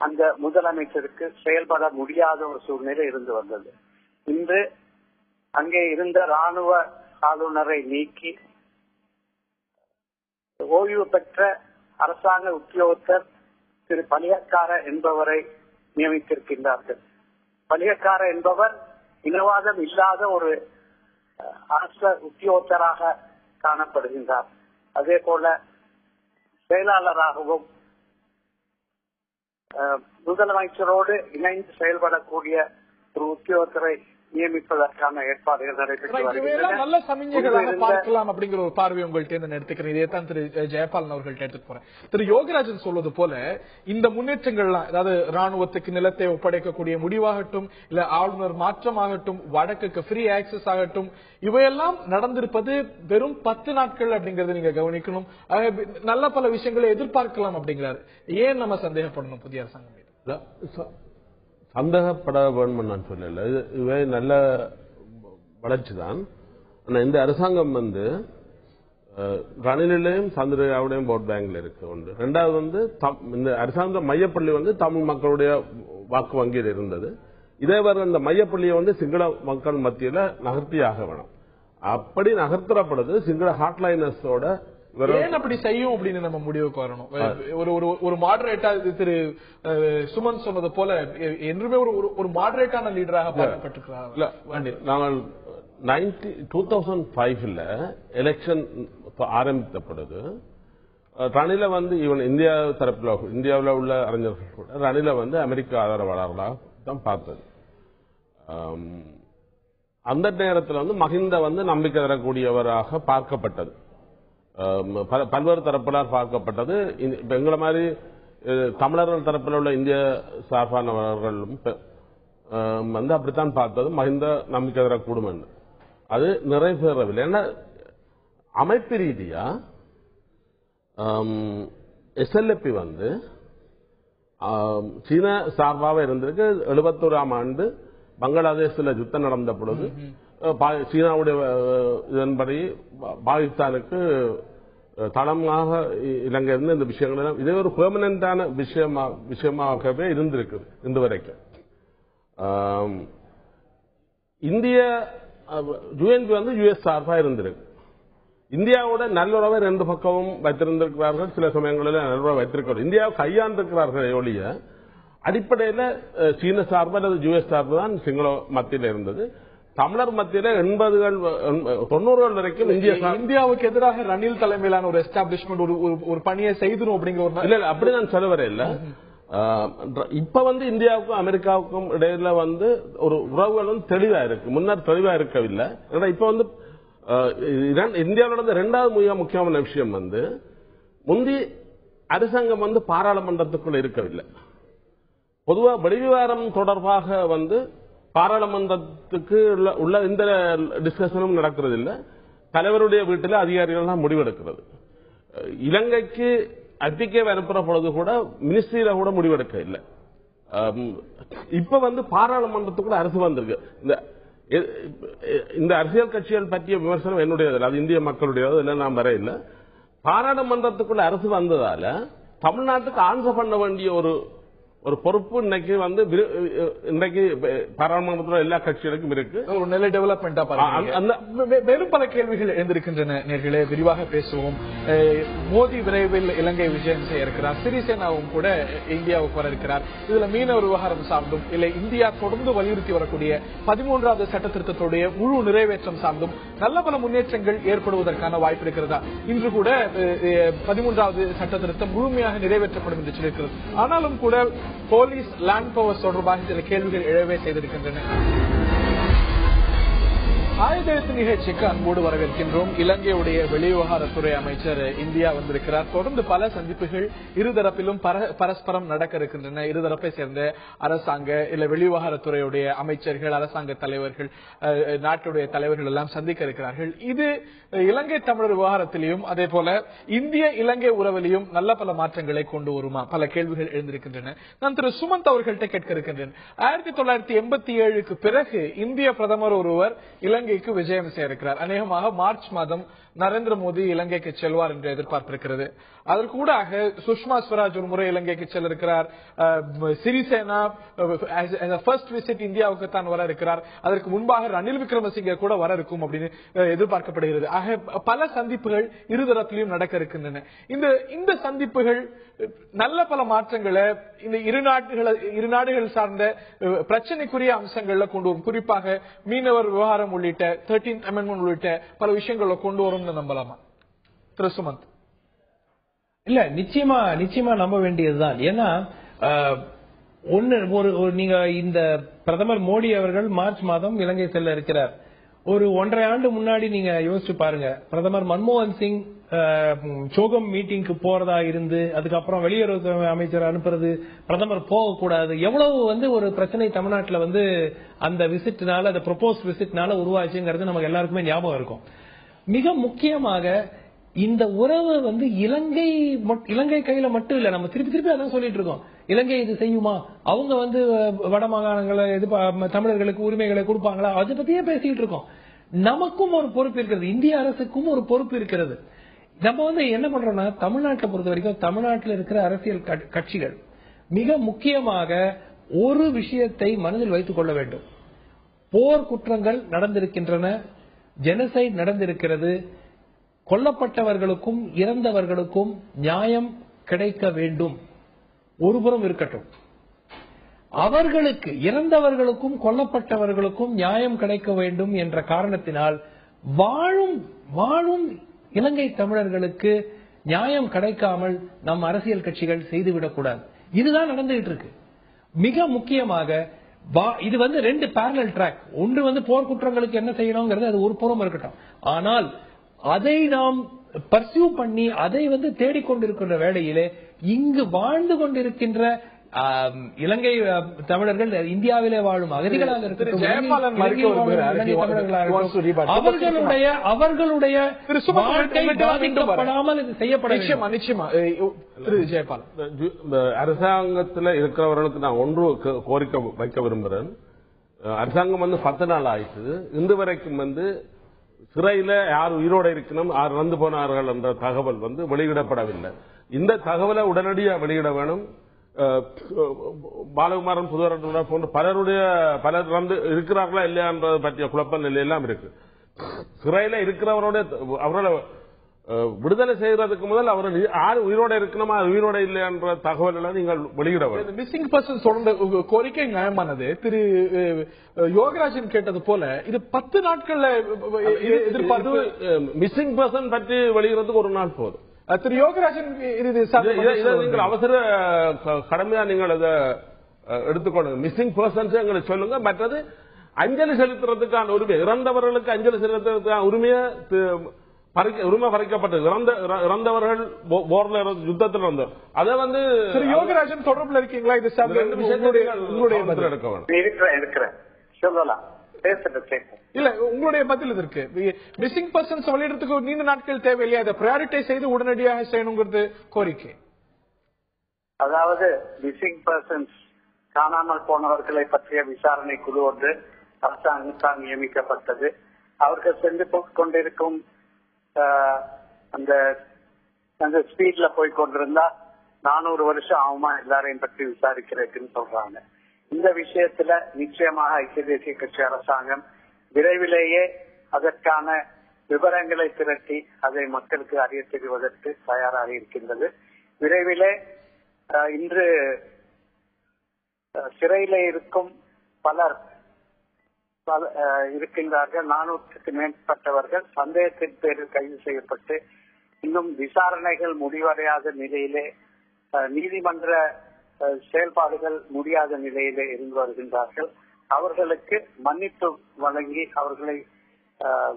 அந்த முதலமைச்சருக்கு செயல்பட முடியாத ஒரு சூழ்நிலை இருந்து வந்தது. இன்று அங்கே இருந்த ராணுவ ஆளுநரை நீக்கி ஓய்வு பெற்ற அரசாங்க உத்தியோகத்தர் திரு பலிகக்கார என்பவரை நியமித்திருக்கின்றார்கள். பலிகக்கார என்பவர் இனவாதம் இல்லாத ஒரு அரச உத்தியோகத்தராக காணப்படுகின்றார். அதே போல செயலாளராகவும் முதலமைச்சரோடு இணைந்து செயல்படக்கூடிய ஒரு உத்தியோகத்தரை நியமிப்பதற்கான ஏற்பாடுகள் நல்ல சமிஞ்சைகளாக பார்க்கலாம் அப்படிங்கிற ஒரு பார்வை உங்கள்கிட்ட எடுத்துக்கிறேன். இதைத்தான் திரு ஜெயபாலன் அவர்கள்ட்ட எடுத்துட்டு போறேன். திரு யோகராஜன் சொல்வது போல இந்த முன்னேற்றங்கள்லாம், அதாவது ராணுவத்துக்கு நிலத்தை ஒப்படைக்கக்கூடிய முடிவாகட்டும், இல்ல ஆளுநர் மாற்றமாகட்டும், வடக்குக்கு ஃப்ரீ ஆக்சஸ் ஆகட்டும், இவையெல்லாம் நடந்திருப்பது வெறும் 10 நாட்கள் அப்படிங்கறத நீங்க கவனிக்கணும். நல்ல பல விஷயங்களை எதிர்பார்க்கலாம் அப்படிங்கிறாரு. ஏன் நம்ம சந்தேகப்படணும் புதிய அரசாங்கம்? சந்தேகப்பட வேண்டும் நான் சொல்லல. இவை நல்ல வளர்ச்சி தான். ஆனா இந்த அரசாங்கம் ரணிலையும் சந்திரிகாவுடையும் ஓட் பேங்க்ல இருக்கு ஒன்று. ரெண்டாவது வந்து இந்த அரசாங்க மையப்பள்ளி வந்து தமிழ் மக்களுடைய வாக்கு வங்கியில் இருந்தது. இதே வரை இந்த மையப்பள்ளியை வந்து சிங்கள மக்கள் மத்தியில நகர்த்தியாக வேணும். அப்படி நகர்த்தப்படுது சிங்கள ஹாட்லைனர்ஸோட. ஏன் அப்படி செய்யும் அப்படின்னு நம்ம முடிவுக்கு வரணும். ஒரு மாடரேட்டா திரு சுமன் சொன்னது போல என்றுமே ஒரு மாடரேட்டான லீடராக பார்க்கப்பட்டிருக்கிறார். நாங்கள் 2005 எலெக்ஷன் ஆரம்பித்த பொழுது ரணில வந்து இவன் இந்தியாவில் உள்ள அறிஞர்கள் கூட ரணில வந்து அமெரிக்க ஆதரவாளர்களாக தான் பார்த்தது. அந்த நேரத்தில் வந்து மஹிந்த வந்து நம்பிக்கை தரக்கூடியவராக பார்க்கப்பட்டது. பல்வேறு தரப்பிலார் பார்க்கப்பட்டது. எங்களை மாதிரி தமிழர்கள் தரப்பில் உள்ள இந்திய சார்பானவர்களும் வந்து அப்படித்தான் பார்த்தது. மஹிந்த நம்பிக்கை தரக்கூடும் என்று அது நிறைவேறவில்லை. ஏன்னா அமைப்பு ரீதியா எஸ்எல்எப்பி வந்து சீன சார்பாக இருந்திருக்கு. 71ஆம் ஆண்டு பங்களாதேஷில் யுத்தம் நடந்த பொழுது சீனாவுடைய இதன்படி பாகிஸ்தானுக்கு தளமாக இலங்கை இருந்து இந்த விஷயங்கள் இதே ஒரு பெர்மனன்டான விஷயமாகவே இருந்திருக்கு இன்று வரைக்கும். இந்திய யுஎன்பி வந்து யுஎஸ் சார்பாக இருந்திருக்கு. இந்தியாவோட நல்லுறவை ரெண்டு பக்கமும் வைத்திருந்திருக்கிறார்கள். சில சமயங்களில் நல்லுறவை வைத்திருக்கிறார்கள். இந்தியாவை கையாண்டிருக்கிறார்கள் ஒழிய அடிப்படையில் சீன சார்பு அல்லது யுஎஸ் சார்பு தான் சிங்கள மத்தியில் இருந்தது. தமிழர் மத்தியில 80கள் 90கள் வரைக்கும் இந்தியாவுக்கு எதிராக ரணில் தலைமையிலான ஒரு எஸ்டாப்ளிஷ்மெண்ட் ஒரு பணியை செய்தணும் அப்படிங்கிற ஒரு இல்ல அப்படி நான் சொல்ல வர இல்ல. இப்ப வந்து இந்தியாவுக்கும் அமெரிக்காவுக்கும் இடையில வந்து ஒரு உறவுகள் வந்து தெளிவா இருக்கு. முன்னர் தெளிவா இருக்கவில்லை. இப்ப வந்து இந்தியாவோட இரண்டாவது மிக முக்கியமான விஷயம் வந்து முந்தி அரசாங்கம் வந்து பாராளுமன்றத்துக்குள்ள இருக்கவில்லை. பொதுவாக வெளிவிவகாரம் தொடர்பாக வந்து பாராளுமன்றத்துக்கு உள்ள இந்த டிஸ்கஷனும் நடக்கிறது இல்லை. தலைவருடைய வீட்டில் அதிகாரிகள் முடிவெடுக்கிறது. இலங்கைக்கு அறிக்கை அனுப்புற பொழுது கூட மினிஸ்ட்ரியில கூட முடிவெடுக்க இல்லை. இப்ப வந்து பாராளுமன்றத்துக்குள்ள அரசு வந்திருக்கு. இந்த அரசியல் கட்சிகள் பற்றிய விமர்சனம் என்னுடையது, அது இந்திய மக்களுடையது இல்லை. நான் வர இல்லை. பாராளுமன்றத்துக்குள்ள அரசு வந்ததால தமிழ்நாட்டுக்கு ஆன்சர் பண்ண வேண்டிய ஒரு பொறுப்பு இன்னைக்கு வந்து இன்னைக்கு பாராளுமன்றத்தில் எல்லா கட்சிகளுக்கும் இருக்கு. ஒரு நல்ல டெவலப்மெண்டா மேலும் பல கேள்விகள் எழுந்திருக்கின்றன. நேர்களே, விரிவாக பேசுவோம். மோடி விரைவில் இலங்கை விஜயம் செய்ய இருக்கிறார். சிறிசேனாவும் கூட இந்தியாவுக்கு வர இருக்கிறார். இதுல மீனவர் விவகாரம் சார்ந்தும் இல்லை இந்தியா தொடர்ந்து வலியுறுத்தி வரக்கூடிய 13வது சட்ட திருத்தத்துடைய முழு நிறைவேற்றம் சார்ந்தும் நல்ல பல முன்னேற்றங்கள் ஏற்படுவதற்கான வாய்ப்பு இருக்கிறதா? இன்று கூட 13வது சட்ட திருத்தம் முழுமையாக நிறைவேற்றப்படும் என்று சொல்லியிருக்கிறது. ஆனாலும் கூட போலீஸ் லேண்ட் பவர்ஸ் தொடர்பாக சில கேள்விகள் எழவே செய்திருக்கின்றன. ஆயுத எழுத்து நிகழ்ச்சிக்கு அன்போடு வரவேற்கின்றோம். இலங்கையுடைய வெளிவிவகாரத்துறை அமைச்சர் இந்தியா வந்திருக்கிறார். தொடர்ந்து பல சந்திப்புகள் இருதரப்பிலும் பரஸ்பரம் நடக்க இருக்கின்றன. இருதரப்பை சேர்ந்த அரசாங்க இல்ல வெளிவிவகாரத்துறையுடைய அமைச்சர்கள், அரசாங்க தலைவர்கள், நாட்டுடைய தலைவர்கள் எல்லாம் சந்திக்க இருக்கிறார்கள். இது இலங்கை தமிழர் விவகாரத்திலையும் அதே போல இந்திய இலங்கை உறவிலையும் நல்ல பல மாற்றங்களை கொண்டு வருமா? பல கேள்விகள் எழுந்திருக்கின்றன. நான் திரு சுமந்த் அவர்கள்ட்ட கேட்க இருக்கின்றேன். 1987க்கு பிறகு இந்திய பிரதமர் ஒருவர் இலங்கைக்கு விஜயம் செய்ய இருக்கிறார். அநேகமாக மார்ச் மாதம் நரேந்திர மோடி இலங்கைக்கு செல்வார் என்று எதிர்பார்ப்பிருக்கிறது. அதற்கூடாக சுஷ்மா ஸ்வராஜ் ஒரு முறை இலங்கைக்கு செல்ல இருக்கிறார். சிறிசேனா ஃபர்ஸ்ட் விசிட் இந்தியாவுக்கு தான் வர இருக்கிறார். அதற்கு முன்பாக ரணில் விக்ரமசிங்கே கூட வர இருக்கும் அப்படின்னு எதிர்பார்க்கப்படுகிறது. ஆக பல சந்திப்புகள் இருதரப்பிலும் நடக்க இருக்கின்றன. இந்த சந்திப்புகள் நல்ல பல மாற்றங்களை இந்த இரு நாடுகள் சார்ந்த பிரச்சனைக்குரிய அம்சங்கள்ல கொண்டு வரும். குறிப்பாக மீனவர் விவகாரம் உள்ளிட்ட 13th Amendment உள்ளிட்ட பல விஷயங்களை கொண்டு வரும் நம்பலாமா திரு சுமந்த்? இல்ல, நிச்சயமா நம்ப வேண்டியதுதான். ஏன்னா நீங்க இந்த பிரதமர் மோடி அவர்கள் மார்ச் மாதம் இலங்கை செல்ல இருக்கிறார். ஒரு 1.5 ஆண்டு முன்னாடி நீங்க யோசிச்சு பாருங்க. பிரதமர் மன்மோகன் சிங் சோகம் மீட்டிங்க்கு போறதா இருந்து அதுக்கப்புறம் வெளியுறவு அமைச்சர் அனுப்புறது, பிரதமர் போகக்கூடாது, எவ்வளவு ஒரு பிரச்சனை தமிழ்நாட்டில் அந்த விசிட்னால, அந்த ப்ரொபோஸ் விசிட்னால உருவாச்சுங்கிறது நமக்கு எல்லாருக்குமே ஞாபகம் இருக்கும். மிக முக்கியமாக இந்த உறவு இலங்கை கையில மட்டும் இல்ல. நம்ம திருப்பி அதான் சொல்லிட்டு இருக்கோம். இலங்கை இது செய்யுமா, அவங்க வட மாகாணங்களை தமிழர்களுக்கு உரிமைகளை கொடுப்பாங்களா, அதை பத்தியே பேசிட்டு இருக்கோம். நமக்கும் ஒரு பொறுப்பு இருக்கிறது, இந்திய அரசுக்கும் ஒரு பொறுப்பு இருக்கிறது. நம்ம என்ன பண்றோம்னா, தமிழ்நாட்டை பொறுத்த வரைக்கும் தமிழ்நாட்டில் இருக்கிற அரசியல் கட்சிகள் மிக முக்கியமாக ஒரு விஷயத்தை மனதில் வைத்துக் கொள்ள வேண்டும். போர் குற்றங்கள் நடந்திருக்கின்றன, ஜெனசைட் நடந்திருக்கிறது, கொல்லப்பட்டவர்களுக்கும் இறந்தவர்களுக்கும் நியாயம் கிடைக்க வேண்டும். ஒருபுறம் இருக்கட்டும், அவர்களுக்கு இறந்தவர்களுக்கும் கொல்லப்பட்டவர்களுக்கும் நியாயம் கிடைக்க வேண்டும் என்ற காரணத்தினால் வாழும் இலங்கை தமிழர்களுக்கு நியாயம் கிடைக்காமல் நம் அரசியல் கட்சிகள் செய்துவிடக்கூடாது. இதுதான் நடந்துகிட்டு இருக்கு. மிக முக்கியமாக இது 2 parallel ட்ராக். ஒன்று போர் குற்றங்களுக்கு என்ன செய்யணுங்கிறது அது ஒரு புறம் இருக்கட்டும். ஆனால் அதை நாம் பர்சியூ பண்ணி அதை தேடிக்கொண்டிருக்கின்ற வேளையிலே இங்கு வாழ்ந்து கொண்டிருக்கின்ற இலங்கை தமிழர்கள், இந்தியாவிலே வாழும் அகதிகளாக இருக்கட்டும், அவர்களுடைய வாழ்க்கை பாதிக்கப்படாமல் இது செய்யப்பட நிச்சயமா. திரு ஜெயபாலன், அரசாங்கத்தில் இருக்கிறவர்களுக்கு நான் ஒன்று கோரிக்கை வைக்க விரும்புகிறேன். அரசாங்கம் 10 நாள் ஆயிடுச்சு. இன்று வரைக்கும் சிறையில யார் உயிரோடு இருக்கணும், யார் இறந்து போனார்கள் என்ற தகவல் வெளியிடப்படவில்லை. இந்த தகவலை உடனடியாக வெளியிட வேணும். பாலகுமாரன், புதுவரன் போன்ற பலர் இருக்கிறார்களா இல்லையா என்பதை பற்றிய குழப்ப நிலையெல்லாம் இருக்கு. சிறையில இருக்கிறவரோட அவரோட விடுதலை செய்யறதுக்கு முதல் அவர் யார் உயிரோட இருக்கணுமா உயிரோட இல்லையா என்ற தகவல் நீங்கள் வெளியிட வேண்டும். மிஸ்ஸிங் பர்சன் சொல்ற கோரிக்கை நியாயமானது. திரு யோகராஜன் கேட்டது போல இது 10 நாட்கள்ல எதிர்பார்ப்பு. மிஸ்ஸிங் பர்சன் பற்றி வெளியிடறதுக்கு ஒரு நாள் போதும். திரு யோகராஜன், நீங்கள் அவசர கடமையா நீங்கள் அதை எடுத்துக்கொள்ளுங்க. மிஸ்ஸிங் பர்சன்ஸ் எங்களுக்கு சொல்லுங்க. மற்றது அஞ்சலி செலுத்துறதுக்கான உரிமை, இறந்தவர்களுக்கு அஞ்சலி செலுத்துறதுக்கான உரிமை பறிக்கப்பட்டது. இறந்தவர்கள் யுத்தத்தில் இருந்தவர் அதை திரு யோகராஜன் தொடர்பில் இருக்கீங்களா? இது உங்களுடைய எடுக்க வேணும். சொல்லலாம், இல்ல உங்களுடைய பதில் இதற்கு. மிஸ்ஸிங் பர்சன்ஸ் வெளியிடறதுக்கு நீண்ட நாட்கள் தேவையில்லையா? அதை பிரையாரிட்டைஸ் செய்து உடனடியாக செய்யணுங்கிறது கோரிக்கை. அதாவது மிஸ்ஸிங் பர்சன்ஸ், காணாமல் போனவர்களை பற்றிய விசாரணை குழு ஒன்று அரசாங்கத்தால் நியமிக்கப்பட்டது. அவர்கள் சென்று கொண்டிருக்கும் அந்த ஸ்பீட்ல போய் கொண்டிருந்தா 400 வருஷம் ஆகுமா எல்லாரையும் பற்றி விசாரிக்கிறதுன்னு சொல்றாங்க. இந்த விஷயத்துல நிச்சயமாக ஐக்கிய தேசிய கட்சி அரசாங்கம் விரைவிலேயே அதற்கான விவரங்களை திரட்டி அதை மக்களுக்கு அறிய தெரிவதற்கு தயாராக இருக்கின்றது. விரைவிலே இன்று சிறையில இருக்கும் பலர் இருக்கின்றார்கள். 400க்கு மேற்பட்டவர்கள் சந்தேகத்தின் பேரில் கைது செய்யப்பட்டு இன்னும் விசாரணைகள் முடிவடையாத நிலையிலே, நீதிமன்ற செயல்பாடுகள் முடியாத நிலையிலே இருந்து வருகின்றார்கள். அவர்களுக்கு மன்னிப்பு வழங்கி அவர்களை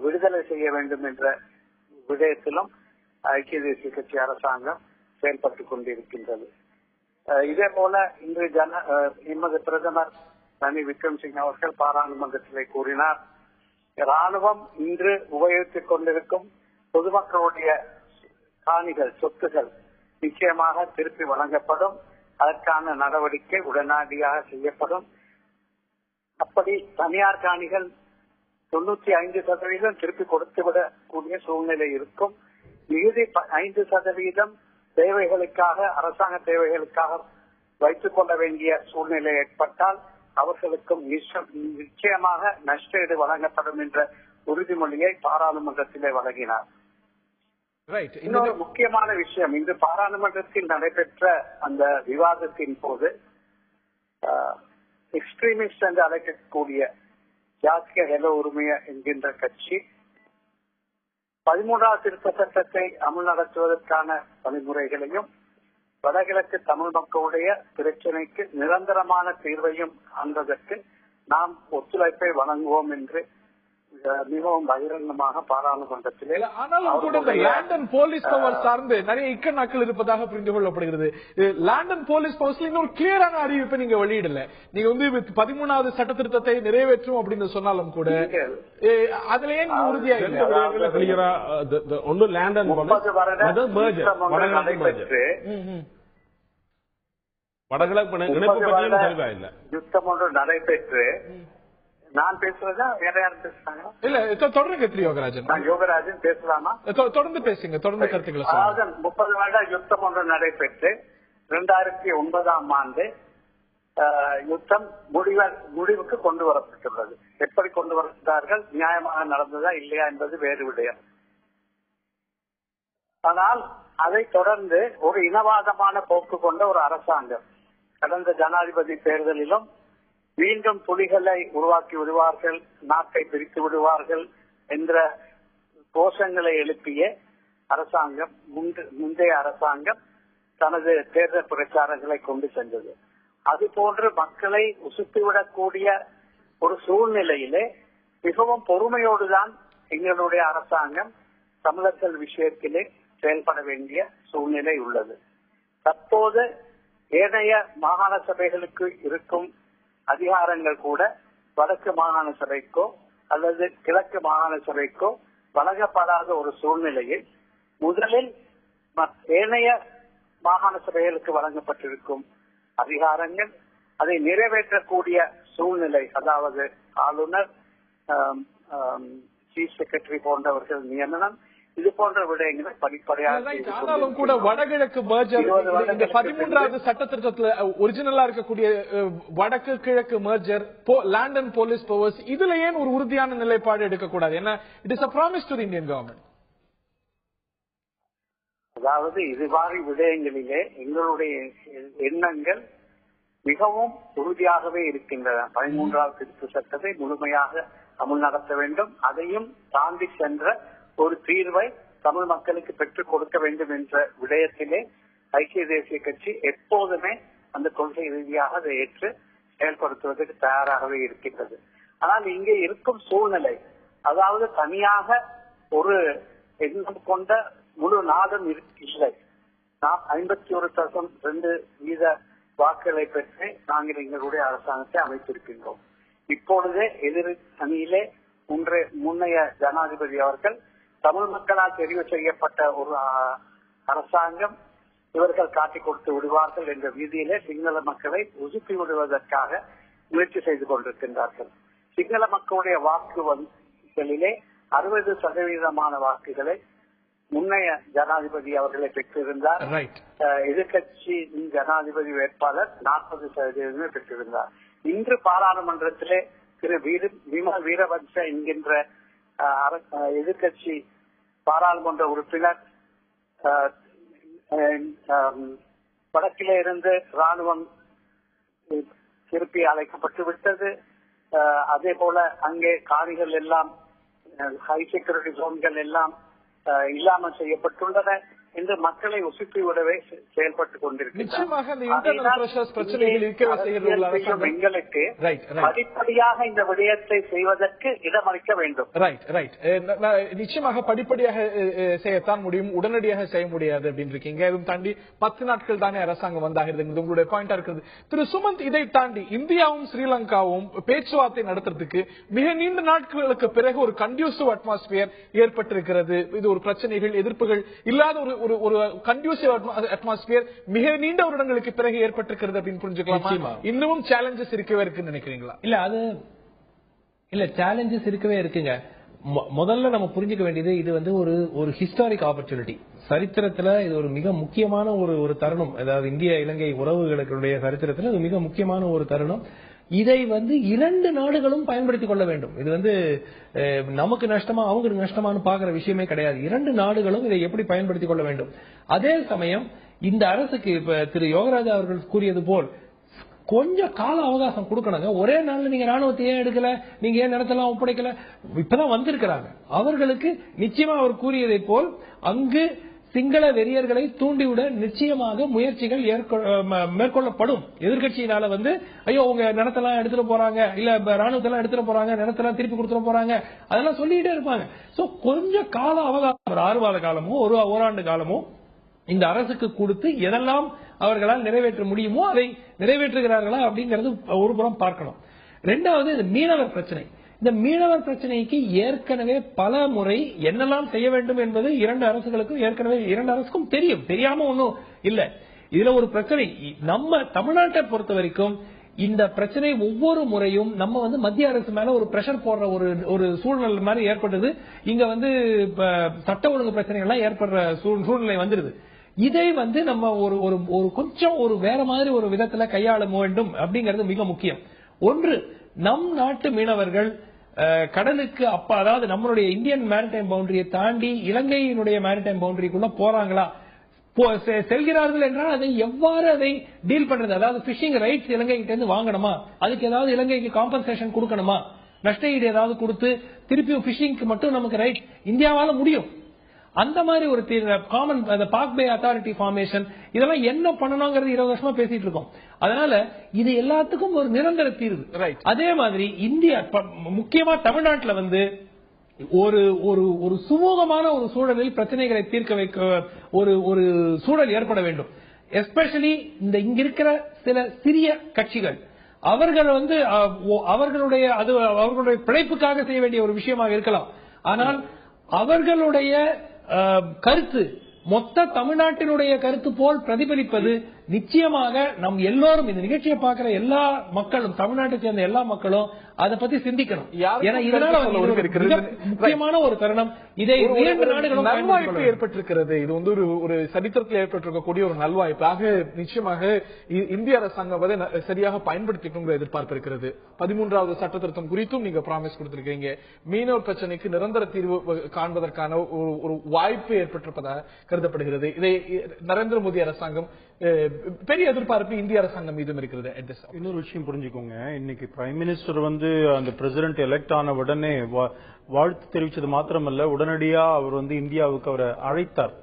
விடுதலை செய்ய வேண்டும் என்ற விடயத்திலும் ஐக்கிய தேசிய கட்சி அரசாங்கம் செயல்பட்டுக் கொண்டிருக்கின்றது. இதே போல இன்று எமது பிரதமர் ரணில் விக்ரமசிங்க அவர்கள் பாராளுமன்றத்திலே கூறினார், ராணுவம் இன்று உபயோகித்துக் கொண்டிருக்கும் பொதுமக்களுடைய காணிகள், சொத்துகள் நிச்சயமாக திருப்பி வழங்கப்படும். அதற்கான நடவடிக்கை உடனடியாக செய்யப்படும். அப்படி தனியார் காணிகள் 95% திருப்பி கொடுத்துவிடக்கூடிய சூழ்நிலை இருக்கும். மிகுதி 5% தேவைகளுக்காக, அரசாங்க தேவைகளுக்காக வைத்துக் கொள்ள வேண்டிய சூழ்நிலை ஏற்பட்டால் அவர்களுக்கும் நிச்சயமாக நஷ்டஈடு வழங்கப்படும் என்ற உறுதிமொழியை பாராளுமன்றத்திலே வழங்கினார். இன்னொரு முக்கியமான விஷயம், இன்று பாராளுமன்றத்தில் நடைபெற்ற அந்த விவாதத்தின் போது எக்ஸ்ட்ரீமிஸ்ட் என்று அழைக்கக்கூடிய ஜாத்திய ஹெல உரிமைய என்கின்ற கட்சி 13வது திருத்த சட்டத்தை அமல் நடத்துவதற்கான வழிமுறைகளையும் வடகிழக்கு தமிழ் மக்களுடைய பிரச்சனைக்கு நிரந்தரமான தீர்வையும் காண்பதற்கு நாம் ஒத்துழைப்பை வழங்குவோம் என்று மிகவும் பகிரங்கமாக பாராளுமன்றத்திலே. ஆனாலும் கூட இந்த லேண்ட் அண்ட் போலீஸ் பவர் சார்ந்து நிறைய இக்கணாக்கள் இருப்பதாக புரிந்து கொள்ளப்படுகிறது. லேண்ட் அண்ட் போலீஸ் பவர்ஸ்ல இன்னும் கிளியரான அறிவிப்பை நீங்க வெளியிடல. நீங்க 13வது சட்ட திருத்தத்தை நிறைவேற்றும் அப்படின்னு சொன்னாலும் கூட அதுல ஏன் உறுதியா ஒன்னும் லேண்ட் அண்ட் யுத்தம் ஒன்று நடைபெற்று நான் பேசுறதா வேற யாரும் பேசுறாங்க? இல்ல தொடர்ந்து திரு யோகராஜன். நான் யோகராஜன் பேசலாமா? தொடர்ந்து பேசுங்க, தொடர்ந்து கருத்துக்களை சொல்லுங்க. 30 வருட யுத்தம் ஒன்று நடைபெற்று 2009ஆம் ஆண்டு யுத்தம் முடிவுக்கு கொண்டு வரப்பட்டுள்ளது. எப்படி கொண்டு வரப்பட்டார்கள், நியாயமாக நடந்ததா இல்லையா என்பது வேறு விடயம். ஆனால் அதை தொடர்ந்து ஒரு இனவாதமான போக்கு கொண்ட ஒரு அரசாங்கம் கடந்த ஜனாதிபதி தேர்தலிலும் மீண்டும் புலிகளை உருவாக்கி விடுவார்கள், நாட்டை பிரித்து விடுவார்கள் என்ற கோஷங்களை எழுப்பிய அரசாங்கம் முந்தைய அரசாங்கம் தனது தேர்தல் பிரச்சாரங்களை கொண்டு சென்றது. அதுபோன்று மக்களை உசுப்பிவிடக்கூடிய ஒரு சூழ்நிலையிலே மிகவும் பொறுமையோடுதான் எங்களுடைய அரசாங்கம் தமிழர்கள் விஷயத்திலே செயல்பட வேண்டிய சூழ்நிலை உள்ளது. தற்போது ஏனைய மாகாண சபைகளுக்கு இருக்கும் அதிகாரங்கள் கூட வடக்கு மாகாண சபைக்கோ அல்லது கிழக்கு மாகாண சபைக்கோ வழங்கப்படாத ஒரு சூழ்நிலையில் முதலில் ஏனைய மாகாண சபைகளுக்கு வழங்கப்பட்டிருக்கும் அதிகாரங்கள் அதை நிறைவேற்றக்கூடிய சூழ்நிலை, அதாவது ஆளுநர், சீஃப் செக்ரட்டரி போன்றவர்கள் நியமனம், இது போன்ற விடயங்களை படிப்படையாக. ஆனாலும் கூட வடகிழக்கு மர்ஜர், இந்த 13வது சட்ட திருத்தத்துல ஒரிஜினலா இருக்கக்கூடிய வடக்கு கிழக்கு merger, land and police powers, இதுல ஏன் ஒரு உறுதியான நிலைப்பாடு எடுக்கக்கூடாது? ஏன்னா it is a promise to the Indian government. அதாவது இதுவாரி விடயங்களிலே எங்களுடைய எண்ணங்கள் மிகவும் உறுதியாகவே இருக்கின்றன. 13வது திருத்த சட்டத்தை முழுமையாக அமல் நடத்த வேண்டும், அதையும் தாண்டி சென்ற ஒரு தீர்வை தமிழ் மக்களுக்கு பெற்றுக் கொடுக்க வேண்டும் என்ற விடயத்திலே ஐக்கிய தேசிய கட்சி எப்போதுமே அந்த கொள்கை ரீதியாக அதை ஏற்று செயல்படுத்துவதற்கு தயாராகவே இருக்கின்றது. ஆனால் இங்கே இருக்கும் சூழ்நிலை, அதாவது தனியாக ஒரு எண்ணம் கொண்ட முழு நாடும் இல்லை. நாம் 51.2% வாக்குகளை பெற்று நாங்கள் எங்களுடைய அரசாங்கத்தை அமைத்திருக்கின்றோம். இப்பொழுதே எதிர் அணியிலே முன்னைய ஜனாதிபதி அவர்கள் தமிழ் மக்களால் தெரிவு செய்யப்பட்ட ஒரு அரசாங்கம் இவர்கள் காட்டிக் கொடுத்து விடுவார்கள் என்ற ரீதியிலே சிங்கள மக்களை உசுப்பி விடுவதற்காக முயற்சி செய்து கொண்டிருக்கின்றார்கள். சிங்கள மக்களுடைய வாக்குகளிலே 60% வாக்குகளை முன்னைய ஜனாதிபதி அவர்களை பெற்றிருந்தார். எதிர்கட்சி ஜனாதிபதி வேட்பாளர் 40% பெற்றிருந்தார். இன்று பாராளுமன்றத்திலே திரு விமல் வீரவன்ச என்கின்ற எதிர்கட்சி பாராளுமன்ற உறுப்பினர் வடக்கிலே இருந்து ராணுவம் திருப்பி அழைக்கப்பட்டு விட்டது, அதே போல அங்கே காணிகள் எல்லாம் ஹை செக்யூரிட்டி ஜோன்கள் எல்லாம் இல்லாமல் செய்யப்பட்டுள்ளன என்று மக்களை உசுப்பி விடவே செயல்பட்டுக் கொண்டிருக்கிறது. எங்களுக்கு படிப்படியாக இந்த விடயத்தை செய்வதற்கு இடமளிக்க வேண்டும். நிச்சயமாக படிப்படியாக செய்யத்தான் முடியும், உடனடியாக செய்ய முடியாது அப்படின்னு இருக்கீங்க. இதுவும் தாண்டி 10 நாட்கள் தானே அரசாங்கம் வந்தாகிறது, உங்களுடைய பாயிண்டா இருக்கிறது. திரு சுமந்த், இதை தாண்டி இந்தியாவும் ஸ்ரீலங்காவும் பேச்சுவார்த்தை நடத்துறதுக்கு மிக நீண்ட நாட்களுக்கு பிறகு ஒரு கண்டியூசிவ் அட்மாஸ்பியர் ஏற்பட்டிருக்கிறது. இது ஒரு பிரச்சனைகள் எதிர்ப்புகள் இல்லாத ஒரு கண்டியூசிவ் அட்மாஸ்பியர் மிக நீண்ட வருடங்களுக்கு பிறகு ஏற்பட்டிருக்கிறது அப்படின்னு புரிஞ்சுக்கலாமா? இன்னமும் சேலஞ்சஸ் இருக்கவே இருக்குன்னு நினைக்கிறீங்களா? இல்ல சேலஞ்சஸ் இருக்கவே இருக்குங்க. முதல்ல நம்ம புரிஞ்சுக்க வேண்டியது, இது வந்து ஒரு ஹிஸ்டாரிக் ஆப்பர்ச்சுனிட்டி. சரித்திரத்துல இது ஒரு மிக முக்கியமான ஒரு தருணம். அதாவது இந்திய இலங்கை உறவுகளுடைய சரித்திரத்துல இது மிக முக்கியமான ஒரு தருணம். இதை வந்து 2 நாடுகளும் பயன்படுத்திக் கொள்ள வேண்டும். இது வந்து நமக்கு நஷ்டமா அவங்களுக்கு நஷ்டமானு பாக்குற விஷயமே கிடையாது. 2 நாடுகளும் இதை எப்படி பயன்படுத்திக் கொள்ள வேண்டும். அதே சமயம் இந்த அரசுக்கு இப்ப திரு யோகராஜா அவர்கள் கூறியது போல் கொஞ்சம் கால அவகாசம் கொடுக்கணுங்க. ஒரே நாள்ல நீங்க ராணுவத்தை ஏன் எடுக்கல, நீங்க ஏன் நிலத்தெல்லாம் ஒப்படைக்கல, இப்பதான் வந்திருக்கிறாங்க. அவர்களுக்கு நிச்சயமா அவர் கூறியதை போல் அங்கு சிங்கள வெறியர்களை தூண்டிவிட நிச்சயமாக முயற்சிகள் மேற்கொள்ளப்படும். எதிர்கட்சியினால வந்து ஐயோ உங்க நிலத்தெல்லாம் எடுத்துட்டு போறாங்க, இல்ல ராணுவத்தெல்லாம் எடுத்துட்டு போறாங்க, நிலத்தெல்லாம் திருப்பி கொடுத்துட்டு போறாங்க, அதெல்லாம் சொல்லிட்டே இருப்பாங்க. சோ கொஞ்சம் கால அவகாசம், ஒரு 6 மாத காலமோ ஒரு ஆண்டு காலமோ இந்த அரசுக்கு கொடுத்து எதெல்லாம் அவர்களால் நிறைவேற்ற முடியுமோ அதை நிறைவேற்றுகிறார்களா அப்படிங்கறது ஒரு புறம் பார்க்கணும். 2வது இந்த மீனவர் பிரச்சனை. இந்த மீனவர் பிரச்சனைக்கு ஏற்கனவே பல முறை என்னெல்லாம் செய்ய வேண்டும் என்பது 2 அரசுகளுக்கும் ஏற்கனவே 2 அரசுக்கும் தெரியும், தெரியாம ஒன்னும் இல்ல. இதுல ஒரு பிரச்சனை, நம்ம தமிழ்நாட்டை பொறுத்த வரைக்கும் இந்த பிரச்சனை ஒவ்வொரு முறையும் நம்ம மத்திய அரசு மேல ஒரு பிரஷர் போடுற ஒரு சூழ்நிலை மாதிரி ஏற்பட்டது. இங்க சட்ட ஒழுங்கு பிரச்சனைகள் எல்லாம் ஏற்படுற சூழ்நிலை வந்துருது. இதை நம்ம ஒரு கொஞ்சம் ஒரு வேற மாதிரி ஒரு விதத்துல கையாள வேண்டும் அப்படிங்கிறது மிக முக்கியம். ஒன்று, நம் நாட்டு மீனவர்கள் கடலுக்கு அதாவது நம்மளுடைய இந்தியன் மேரிடைம் பவுண்டரியை தாண்டி இலங்கையினுடைய மேரிடைம் பவுண்டரிக்குள்ள போறாங்களா, செல்கிறார்கள் என்றால் அதை எவ்வாறு அதை டீல் பண்றது, அதாவது பிஷிங் ரைட்ஸ் இலங்கை கிட்ட இருந்து வாங்கணுமா, அதுக்கு ஏதாவது இலங்கைக்கு காம்பன்சேஷன் கொடுக்கணுமா, நஷ்ட ஈடு ஏதாவது கொடுத்து திருப்பியும் பிஷிங்க்கு மட்டும் நமக்கு ரைட் இந்தியாவால முடியும். அந்த மாதிரி ஒரு காமன் பார்க் பே அத்தாரிட்டி ஃபார்மேஷன் இதெல்லாம் என்ன பண்ணணுங்கிறது 20 வருஷமா பேசிட்டு இருக்கோம். அதனால இது எல்லாத்துக்கும் ஒரு நிரந்தர தீர்வு. அதே மாதிரி இந்தியா முக்கியமா தமிழ்நாட்டில் ஒரு சுமூகமான ஒரு சூழலில் பிரச்சனைகளை தீர்க்க வைக்க ஒரு சூழல் ஏற்பட வேண்டும். எஸ்பெஷலி இங்க இருக்கிற சில சிறிய கட்சிகள் அவர்கள் அவர்களுடைய பிழைப்புக்காக செய்ய வேண்டிய ஒரு விஷயமாக இருக்கலாம். ஆனால் அவர்களுடைய கருத்து மொத்த தமிழ்நாட்டினுடைய கருத்து போல் பிரதிபலிப்பது நிச்சயமாக நம் எல்லோரும் இந்த நிகழ்ச்சியை பார்க்கிற எல்லா மக்களும், தமிழ்நாட்டை சேர்ந்த எல்லா மக்களும் அதை பத்தி சிந்திக்கணும். ஏன்னா இதனால முக்கியமான ஒரு தருணம். இதை 2 நாடுகளும் நல்வாய்ப்பு ஏற்பட்டிருக்கிறது. இது ஒரு சரித்திரத்தில் ஏற்பட்டிருக்கக்கூடிய ஒரு நல்வாய்ப்பு. ஆக நிச்சயமாக இந்திய அரசாங்கம் அதை சரியாக பயன்படுத்திக்கணுங்கிற எதிர்பார்ப்பு இருக்கிறது. 13வது சட்ட திருத்தம் குறித்தும் நீங்க ப்ராமிஸ் கொடுத்திருக்கீங்க. மீனவர் பிரச்சனைக்கு நிரந்தர தீர்வு காண்பதற்கான ஒரு வாய்ப்பு ஏற்பட்டிருப்பதாக கருதப்படுகிறது. இதை நரேந்திர மோடி அரசாங்கம் பெரிய எதிர்பார்ப்பு இந்திய அரசாங்கம் மீதும் இருக்கிறது. இன்னொரு விஷயம் புரிஞ்சுக்கோங்க, இன்னைக்கு பிரைம் மினிஸ்டர் அந்த பிரசிடென்ட் எலெக்ட் ஆன உடனே வாழ்த்து தெரிவிச்சது மாத்திரமல்ல, உடனடியா அவர் இந்தியாவுக்கு அவரை அழைத்தார்.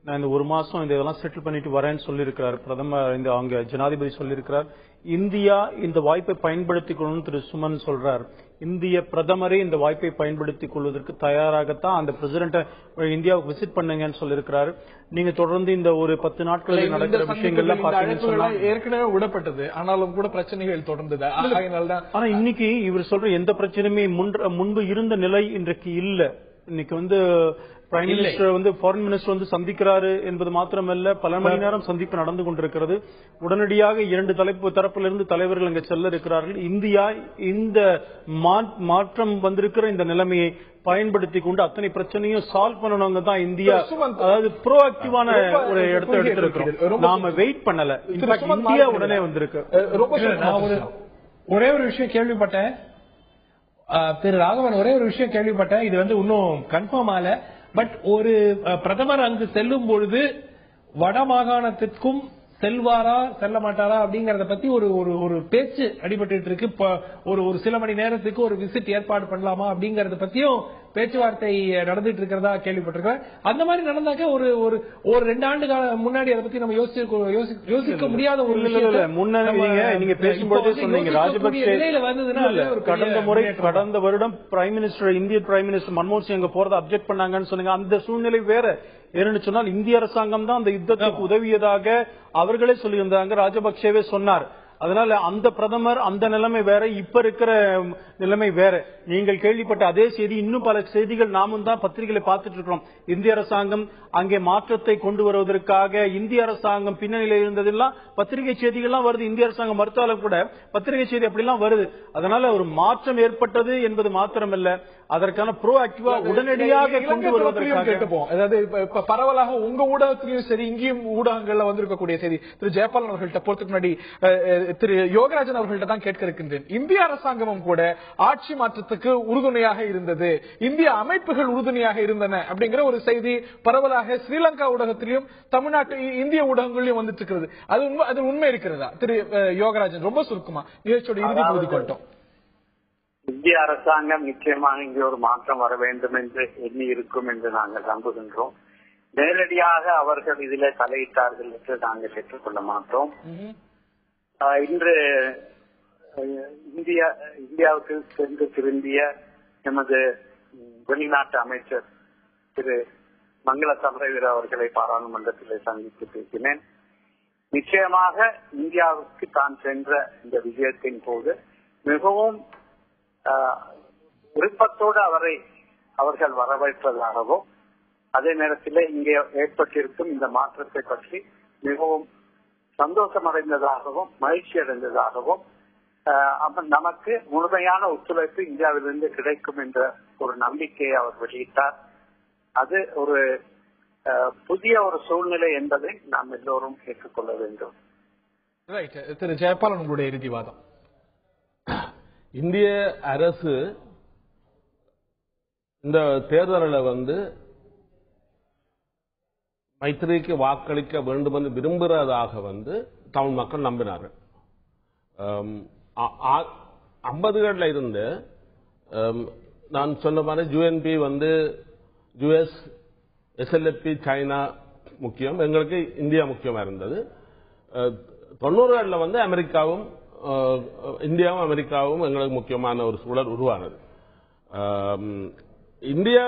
நான் இந்த 1 மாசம் இதெல்லாம் செட்டில் பண்ணிட்டு வரேன்னு சொல்லியிருக்கிறார் பிரதமர். அங்க ஜனாதிபதி சொல்லியிருக்கிறார். இந்தியா இந்த வாய்ப்பை பயன்படுத்திக் கொள்ளணும் திரு சுமன் சொல்றார். இந்திய பிரதமரே இந்த வாய்ப்பை பயன்படுத்திக் கொள்வதற்கு தயாராகத்தான் அந்த பிரசிடென்ட் இந்தியாவுக்கு விசிட் பண்ணுங்கன்னு சொல்லியிருக்கிறாரு. நீங்க தொடர்ந்து இந்த ஒரு 10 நாட்களில் நடக்கிற விஷயங்கள்லாம் ஏற்கனவே விடப்பட்டது, ஆனாலும் கூட பிரச்சனைகள் தொடர்ந்தது. ஆனா இன்னைக்கு இவர் சொல்ற எந்த பிரச்சனையுமே முன்பு இருந்த நிலை இன்றைக்கு இல்ல. இன்னைக்கு பிரைம் மினிஸ்டர் ஃபாரின் மினிஸ்டர் சந்திக்கிறாரு என்பது மாத்திரமல்ல, பல மணி நேரம் சந்திப்பு நடந்து கொண்டிருக்கிறது. உடனடியாக 2 தரப்பிலிருந்து தலைவர்கள் அங்கு செல்ல இருக்கிறார்கள். இந்தியா இந்த மாற்றம் வந்திருக்கிற இந்த நிலைமையை பயன்படுத்திக் கொண்டு அத்தனை பிரச்சனையும் சால்வ் பண்ணணுங்க தான் இந்தியா, அதாவது ப்ரோஆக்டிவான ஒரு இடத்தை எடுத்திருக்கிறோம். நாம வெயிட் பண்ணல, இந்தியா உடனே வந்திருக்கு. ஒரே ஒரு விஷயம் கேள்விப்பட்டேன் திரு ராகவன், ஒரே ஒரு விஷயம் கேள்விப்பட்டேன். இது இன்னும் கன்ஃபார்ம் ஆகல. பட் ஒரு பிரதமர் அங்கு செல்லும் பொழுது வட மாகாணத்திற்கும் செல்வாரா செல்ல மாட்டாரா அப்படிங்கறத பத்தி ஒரு பேச்சு அடிபட்டு இருக்கு. ஒரு சில மணி நேரத்துக்கு ஒரு விசிட் ஏற்பாடு பண்ணலாமா அப்படிங்கறத பத்தியும் பேச்சுவார்த்தை நடந்துட்டு இருக்கிறதா கேள்விப்பட்டிருக்கேன். அந்த மாதிரி நடந்தாக்க ஒரு 2 ஆண்டு முன்னாடி அதை பத்தி நம்ம யோசிக்க முடியாத ஒரு விஷயம். நீங்க பேசும்போது சொன்னீங்க ராஜபக்சே கடந்த வருடம் பிரைம் மினிஸ்டர் இந்திய பிரைம் மினிஸ்டர் மன்மோகன் சிங் அங்க போறதை அப்செக்ட் பண்ணாங்கன்னு சொன்னீங்க. அந்த சூழ்நிலை வேற. ஏன்னு சொன்னால் இந்திய அரசாங்கம் தான் அந்த யுத்தத்துக்கு உதவியதாக அவர்களே சொல்லியிருந்தாங்க, ராஜபக்சேவே சொன்னார். அதனால அந்த பிரதமர் அந்த நிலைமை வேற, இப்ப இருக்கிற நிலைமை வேற. நீங்கள் கேள்விப்பட்ட அதே செய்தி இன்னும் பல செய்திகள் நாமும் தான் பத்திரிகைகளை பார்த்துட்டு இருக்கிறோம். இந்திய அரசாங்கம் அங்கே மாற்றத்தை கொண்டு வருவதற்காக இந்திய அரசாங்கம் பின்னணியில இருந்ததெல்லாம் பத்திரிகை செய்திகள்லாம் வருது. இந்திய அரசாங்கம் மறுத்தாலும் கூட பத்திரிகை செய்தி அப்படிலாம் வருது. அதனால ஒரு மாற்றம் ஏற்பட்டது என்பது மாத்திரமல்ல, அதற்கான ப்ரோஆக்டிவா உடனடியாக கொண்டு வருவதற்காக. அதாவது பரவலாக உங்க ஊடகத்திலையும் சரி, இங்கேயும் ஊடகங்கள்ல வந்திருக்கக்கூடிய செய்தி திரு ஜெயபாலன் அவர்கள்ட்ட போறதுக்கு முன்னாடி திரு யோகராஜன் அவர்கள்ட்ட தான் கேட்க இருக்கின்றேன். இந்திய அரசாங்கமும் கூட ஆட்சி மாற்றத்துக்கு உறுதுணையாக இருந்தது, இந்திய அமைப்புகள் உறுதுணையாக இருந்தன அப்படிங்கிற ஒரு செய்தி பரவலாக ஸ்ரீலங்கா ஊடகத்திலையும் தமிழ்நாட்டு இந்திய ஊடகங்களிலும் வந்துட்டு இருக்கிறது. அது உண்மை இருக்கிறதா திரு யோகராஜன்? ரொம்ப சுருக்கமா நிகழ்ச்சியோட இறுதி பகுதி கொண்டோம். இந்திய அரசாங்கம் நிச்சயமாக இங்கே ஒரு மாற்றம் வர வேண்டும் என்று எண்ணி இருக்கும் என்று நாங்கள் நம்புகின்றோம். நேரடியாக அவர்கள் இதில் தலையிட்டார்கள் என்று நாங்கள் ஏற்றுக்கொள்ள மாட்டோம். இன்று இந்தியாவுக்கு சென்று திரும்பிய எமது வெளிநாட்டு அமைச்சர் திரு மங்கள சமரவீர அவர்களை பாராளுமன்றத்தில் சந்தித்து பேசினேன். நிச்சயமாக இந்தியாவுக்கு தான் சென்ற இந்த விஜயத்தின் போது மிகவும் விருப்பத்தோடு அவர்கள் வரவேற்றதாகவும், அதே நேரத்தில் இங்கே ஏற்பட்டிருக்கும் இந்த மாற்றத்தை பற்றி மிகவும் சந்தோஷம் அடைந்ததாகவும் மகிழ்ச்சி அடைந்ததாகவும் நமக்கு முழுமையான ஒத்துழைப்பு இந்தியாவிலிருந்து கிடைக்கும் என்ற ஒரு நம்பிக்கையை அவர் வெளியிட்டார். அது ஒரு புதிய ஒரு சூழ்நிலை என்பதை நாம் எல்லோரும் ஏற்றுக்கொள்ள வேண்டும். திரு ஜெயபாலன், உங்களுடைய இறுதிவாதம். இந்திய அரசு இந்த தேர்தலில் மைத்திரிக்கு வாக்களிக்க வேண்டும் என்று விரும்புகிறதாக தமிழ் மக்கள் நம்பினார்கள். 50களில் இருந்து நான் சொன்ன மாதிரி யூஎன்பி யுஎஸ், எஸ்எல்எப்பி, சைனா முக்கியம், எங்களுக்கு இந்தியா முக்கியமா இருந்தது. 90களில் அமெரிக்காவும் இந்தியாவும் அமெரிக்காவும் எங்களுக்கு முக்கியமான ஒரு சூழல் உருவானது. இந்தியா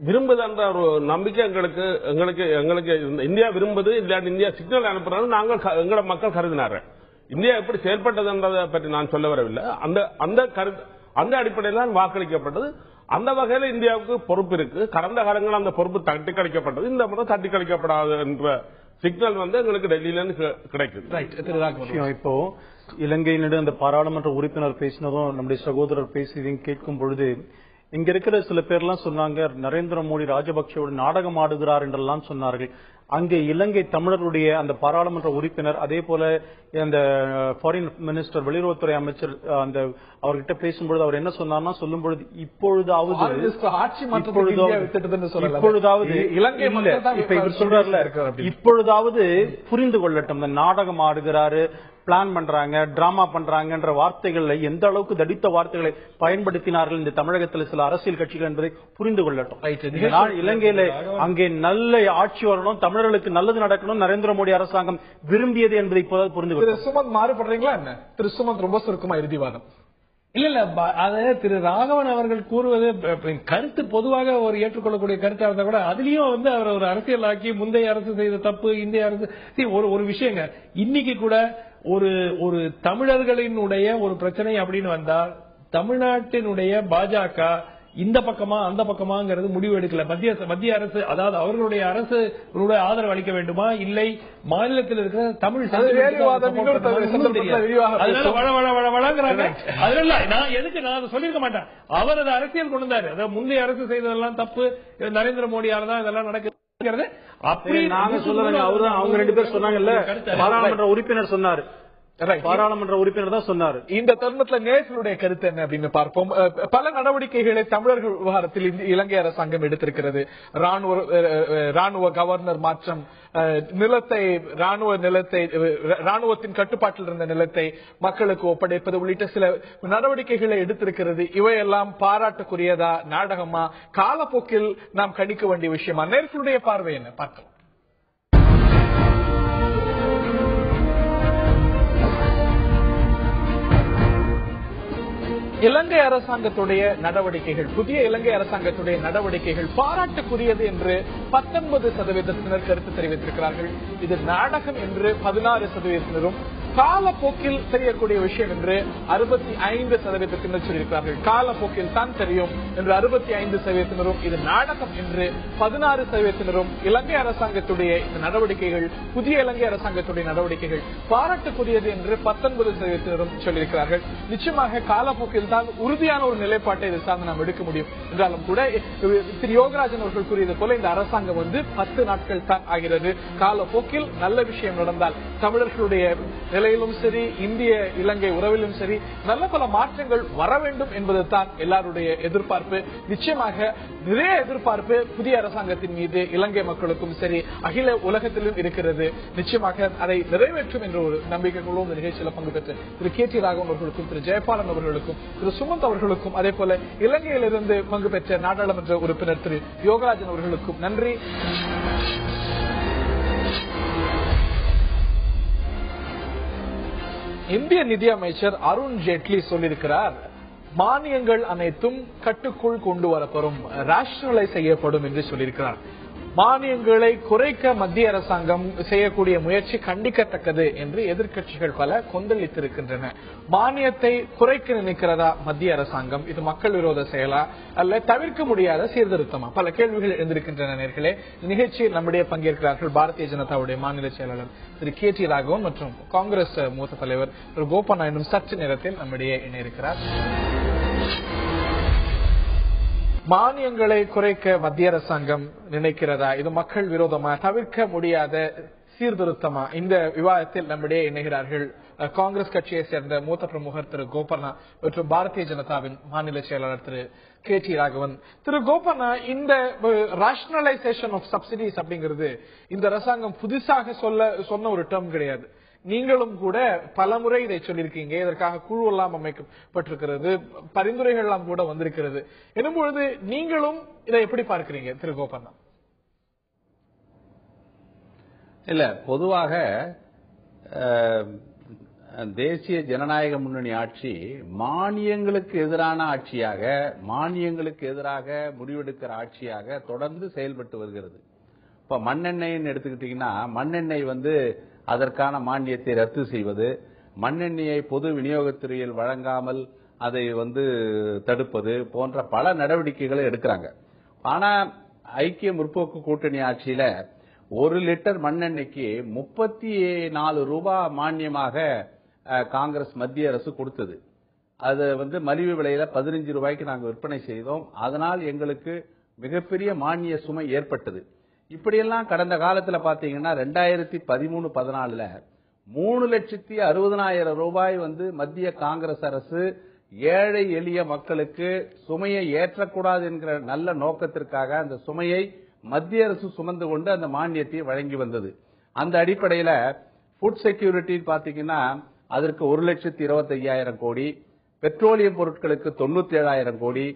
விரும்புதுன்ற ஒரு நம்பிக்கை எங்களுக்கு இந்தியா விரும்புது, இல்லாட்டி இந்தியா சிக்னல் அனுப்புறது நாங்கள் எங்களோட மக்கள் கருதினார்கள். இந்தியா எப்படி செயல்பட்டதுன்றதை பற்றி நான் சொல்ல வரவில்லை. அந்த அடிப்படையில் தான் வாக்களிக்கப்பட்டது. அந்த வகையில் இந்தியாவுக்கு பொறுப்பு இருக்கு. கடந்த காலங்களில் அந்த பொறுப்பு தட்டி கழிக்கப்பட்டது, இந்த முறை தட்டி கழிக்கப்படாது என்ற சிக்னல் எங்களுக்கு டெல்லியிலிருந்து கிடைக்குது. இப்போ இலங்கையினிடம் அந்த பாராளுமன்ற உறுப்பினர் பேசினதும் நம்முடைய சகோதரர் பேசியதையும் கேட்கும் பொழுது இங்க இருக்கிற சில பேர்லாம் சொன்னாங்க, நரேந்திர மோடி ராஜபக்சேவோட நாடகம் ஆடுகிறார் என்றெல்லாம் சொன்னார்கள். அங்கே இலங்கை தமிழர்களுடைய அந்த பாராளுமன்ற உறுப்பினர், அதே போல அந்த ஃபாரின் மினிஸ்டர், வெளியுறவுத்துறை அமைச்சர், அந்த அவர்கிட்ட பேசும்பொழுது அவர் என்ன சொன்னார்னா, சொல்லும் பொழுது இப்பொழுதாவது புரிந்து கொள்ளட்டும், இந்த நாடகம் ஆடுகிறாரு, பிளான் பண்றாங்க, டிராமா பண்றாங்கன்ற வார்த்தைகளை எந்த அளவுக்கு தடித்த வார்த்தைகளை பயன்படுத்தினார்கள் இந்த தமிழகத்தில் சில அரசியல் கட்சிகள் என்பதை புரிந்து கொள்ளட்டும். இலங்கையில அங்கே நல்ல ஆட்சி வரணும், தமிழர்களுக்கு நல்லது நடக்கணும், நரேந்திர மோடி அரசாங்கம் விரும்பியது என்பதை இப்போது புரிந்து கொள்ளட்டும். சுமந்த் மாறுபடுறீங்களா என்ன? திரு சுமந்த், ரொம்ப சுருக்கமா இறுதிவாதம். இல்ல அது திரு ராகவன் அவர்கள் கூறுவது கருத்து பொதுவாக ஒரு ஏற்றுக்கொள்ளக்கூடிய கருத்தா இருந்தா கூட அதுலயும் அவர் ஒரு அரசியலாக்கி முந்தைய அரசு செய்த தப்பு, இந்திய அரசு ஒரு விஷயங்க. இன்னைக்கு கூட ஒரு தமிழர்களினுடைய ஒரு பிரச்சனை அப்படின்னு வந்தால் தமிழ்நாட்டினுடைய பாஜக இந்த பக்கமா அந்த பக்கமாங்கிறது முடிவு எடுக்கல. மத்திய அரசு, அதாவது அவர்களுடைய அரசு ஆதரவு அளிக்க வேண்டுமா, இல்லை மாநிலத்தில் இருக்கிற தமிழ் நான் எதுக்கு நான் சொல்லிருக்க மாட்டேன். அவர் அதை அரசியல் கொண்டு வந்தாரு. அதாவது முந்தைய அரசு செய்ததெல்லாம் தப்பு, நரேந்திர மோடியால தான் இதெல்லாம் நடக்குது. அப்படி நாங்க சொல்லுங்க. அவங்க 2 பேர் சொன்னாங்கல்ல, பாராளுமன்ற உறுப்பினர் சொன்னாரு, பாராளுமன்ற உறுப்பினர் தான் சொன்னார். இந்த தருணத்தில் நேர்களுடைய கருத்து என்ன அப்படின்னு பார்ப்போம். பல நடவடிக்கைகளை தமிழர்கள் விவகாரத்தில் இலங்கை அரசாங்கம் எடுத்திருக்கிறது. ராணுவ கவர்னர் மாற்றம், ராணுவத்தின் கட்டுப்பாட்டில் இருந்த நிலத்தை மக்களுக்கு ஒப்படைப்பது உள்ளிட்ட சில நடவடிக்கைகளை எடுத்திருக்கிறது. இவையெல்லாம் பாராட்டுக்குரியதா, நாடகமா, காலப்போக்கில் நாம் கணிக்க வேண்டிய விஷயமா? நேர்களுடைய பார்வை என்ன பார்க்கலாம். இலங்கை அரசாங்கத்துடைய நடவடிக்கைகள், புதிய இலங்கை அரசாங்கத்துடைய நடவடிக்கைகள் பாராட்டுக்குரியது என்று 19% கருத்து தெரிவித்திருக்கிறார்கள். இது நாடகம் என்று 16%, காலப்போக்கில் தெரியக்கூடிய விஷயம் என்று 65% சொல்லியிருக்கிறார்கள். காலப்போக்கில் தான் தெரியும் என்று 65%, இது நாடகம் என்று 16%. இலங்கை அரசாங்கத்துடைய இந்த நடவடிக்கைகள், புதிய இலங்கை அரசாங்கத்துடைய நடவடிக்கைகள் பாராட்டுக்குரியது என்று 19% சொல்லியிருக்கிறார்கள். நிச்சயமாக காலப்போக்கில் தான் உறுதியான ஒரு நிலைப்பாட்டை இது சார்ந்து நாம் எடுக்க முடியும் என்றாலும் கூட திரு யோகராஜன் அவர்கள் கூறியது போல இந்த அரசாங்கம் 10 நாட்கள் தான் ஆகிறது. காலப்போக்கில் நல்ல விஷயம் நடந்தால் தமிழர்களுடைய நிலையிலும் சரி, இந்திய இலங்கை உறவிலும் சரி நல்ல பல மாற்றங்கள் வர வேண்டும் என்பதுதான் எல்லாருடைய எதிர்பார்ப்பு. நிச்சயமாக நிறைய எதிர்பார்ப்பு புதிய அரசாங்கத்தின் மீது இலங்கை மக்களுக்கும் சரி அகில உலகத்திலும் இருக்கிறது. நிச்சயமாக அதை நிறைவேற்றும் என்ற ஒரு நம்பிக்கைக்குள்ளும் இந்த நிகழ்ச்சியில் பங்கு பெற்ற திரு கே டி ராகவன் அவர்களுக்கும், திரு ஜெயபாலன் அவர்களுக்கும், திரு சுமந்த் அவர்களுக்கும், அதே போல இலங்கையிலிருந்து பங்கு பெற்ற நாடாளுமன்ற உறுப்பினர் திரு யோகராஜன் அவர்களுக்கும் நன்றி. இந்திய நிதியமைச்சர் அருண் ஜேட்லி சொல்லியிருக்கிறார், மானியங்கள் அனைத்தும் கட்டுக்குள் கொண்டு வரப்படும், ரேஷனலைஸ் செய்யப்படும் என்று சொல்லியிருக்கிறார். மானியங்களை குறைக்க மத்திய அரசாங்கம் செய்யக்கூடிய முயற்சி கண்டிக்கத்தக்கது என்று எதிர்க்கட்சிகள் பல கொந்தளித்திருக்கின்றன. மானியத்தை குறைக்க நினைக்கிறதா மத்திய அரசாங்கம்? இது மக்கள் விரோத செயலா அல்ல தவிர்க்க முடியாத சீர்திருத்தமா? பல கேள்விகள் எழுந்திருக்கின்றன. நேர்களே, நிகழ்ச்சியில் நம்முடைய பங்கேற்கிறார்கள் பாரதிய ஜனதாவுடைய மாநில செயலாளர் திரு KT ராகவன் மற்றும் காங்கிரஸ் மூத்த தலைவர் திரு கோபண்ணா. இன்னும் சற்று நேரத்தில் நம்முடைய இணையிருக்கிறார். மானியங்களை குறைக்க மத்திய அரசாங்கம் நினைக்கிறதா? இது மக்கள் விரோதமா தவிர்க்க முடியாத சீர்திருத்தமா? இந்த விவாதத்தில் நம்மிடையே இணைகிறார்கள் காங்கிரஸ் கட்சியை சேர்ந்த மூத்த பிரமுகர் திரு கோபண்ணா மற்றும் பாரதிய ஜனதாவின் மாநில செயலாளர் திரு KT ராகவன். திரு கோபண்ணா, இந்த ரேஷனலைசேஷன் ஆஃப் சப்சிடிஸ் அப்படிங்கிறது இந்த அரசாங்கம் புதுசாக சொன்ன ஒரு டேர்ம் கிடையாது. நீங்களும் கூட பலமுறை இதை சொல்லியிருக்கீங்க. இதற்காக குழு எல்லாம் அமைக்கப்பட்டிருக்கிறது, பரிந்துரைகள் எல்லாம் கூட வந்திருக்கிறது. எனும்பொழுது நீங்களும் இதை எப்படி பார்க்கிறீங்க திரு கோபண்ணா? இல்ல, பொதுவாக தேசிய ஜனநாயக முன்னணி ஆட்சி மானியங்களுக்கு எதிரான ஆட்சியாக, மானியங்களுக்கு எதிராக முடிவெடுக்கிற ஆட்சியாக தொடர்ந்து செயல்பட்டு வருகிறது. இப்ப மண்ணெண்ணெய்ன்னு எடுத்துக்கிட்டீங்கன்னா, மண்ணெண்ணெய் அதற்கான மானியத்தை ரத்து செய்வது, மண்ணெண்ணெயை பொது விநியோகத்துறையில் வழங்காமல் அதை தடுப்பது போன்ற பல நடவடிக்கைகளை எடுக்கிறாங்க. ஆனா ஐக்கிய முற்போக்கு கூட்டணி ஆட்சியில 1 லிட்டர் மண்ணெண்ணெய்க்கு 34 ரூபாய் மானியமாக காங்கிரஸ் மத்திய அரசு கொடுத்தது. அது மலிவு விலையில 15 ரூபாய்க்கு நாங்கள் விற்பனை செய்தோம். அதனால் எங்களுக்கு மிகப்பெரிய மானிய சுமை ஏற்பட்டது. இப்படியெல்லாம் கடந்த காலத்துல பாத்தீங்கன்னா 2013-14 3,60,000 ரூபாய் மத்திய காங்கிரஸ் அரசு ஏழை எளிய மக்களுக்கு சுமையை ஏற்றக்கூடாது என்கிற நல்ல நோக்கத்திற்காக அந்த சுமையை மத்திய அரசு சுமந்து கொண்டு அந்த மானியத்தை வழங்கி வந்தது. அந்த அடிப்படையில ஃபுட் செக்யூரிட்டி பாத்தீங்கன்னா அதற்கு 1,25,000 கோடி, பெட்ரோலியம் பொருட்களுக்கு 97,000 கோடி,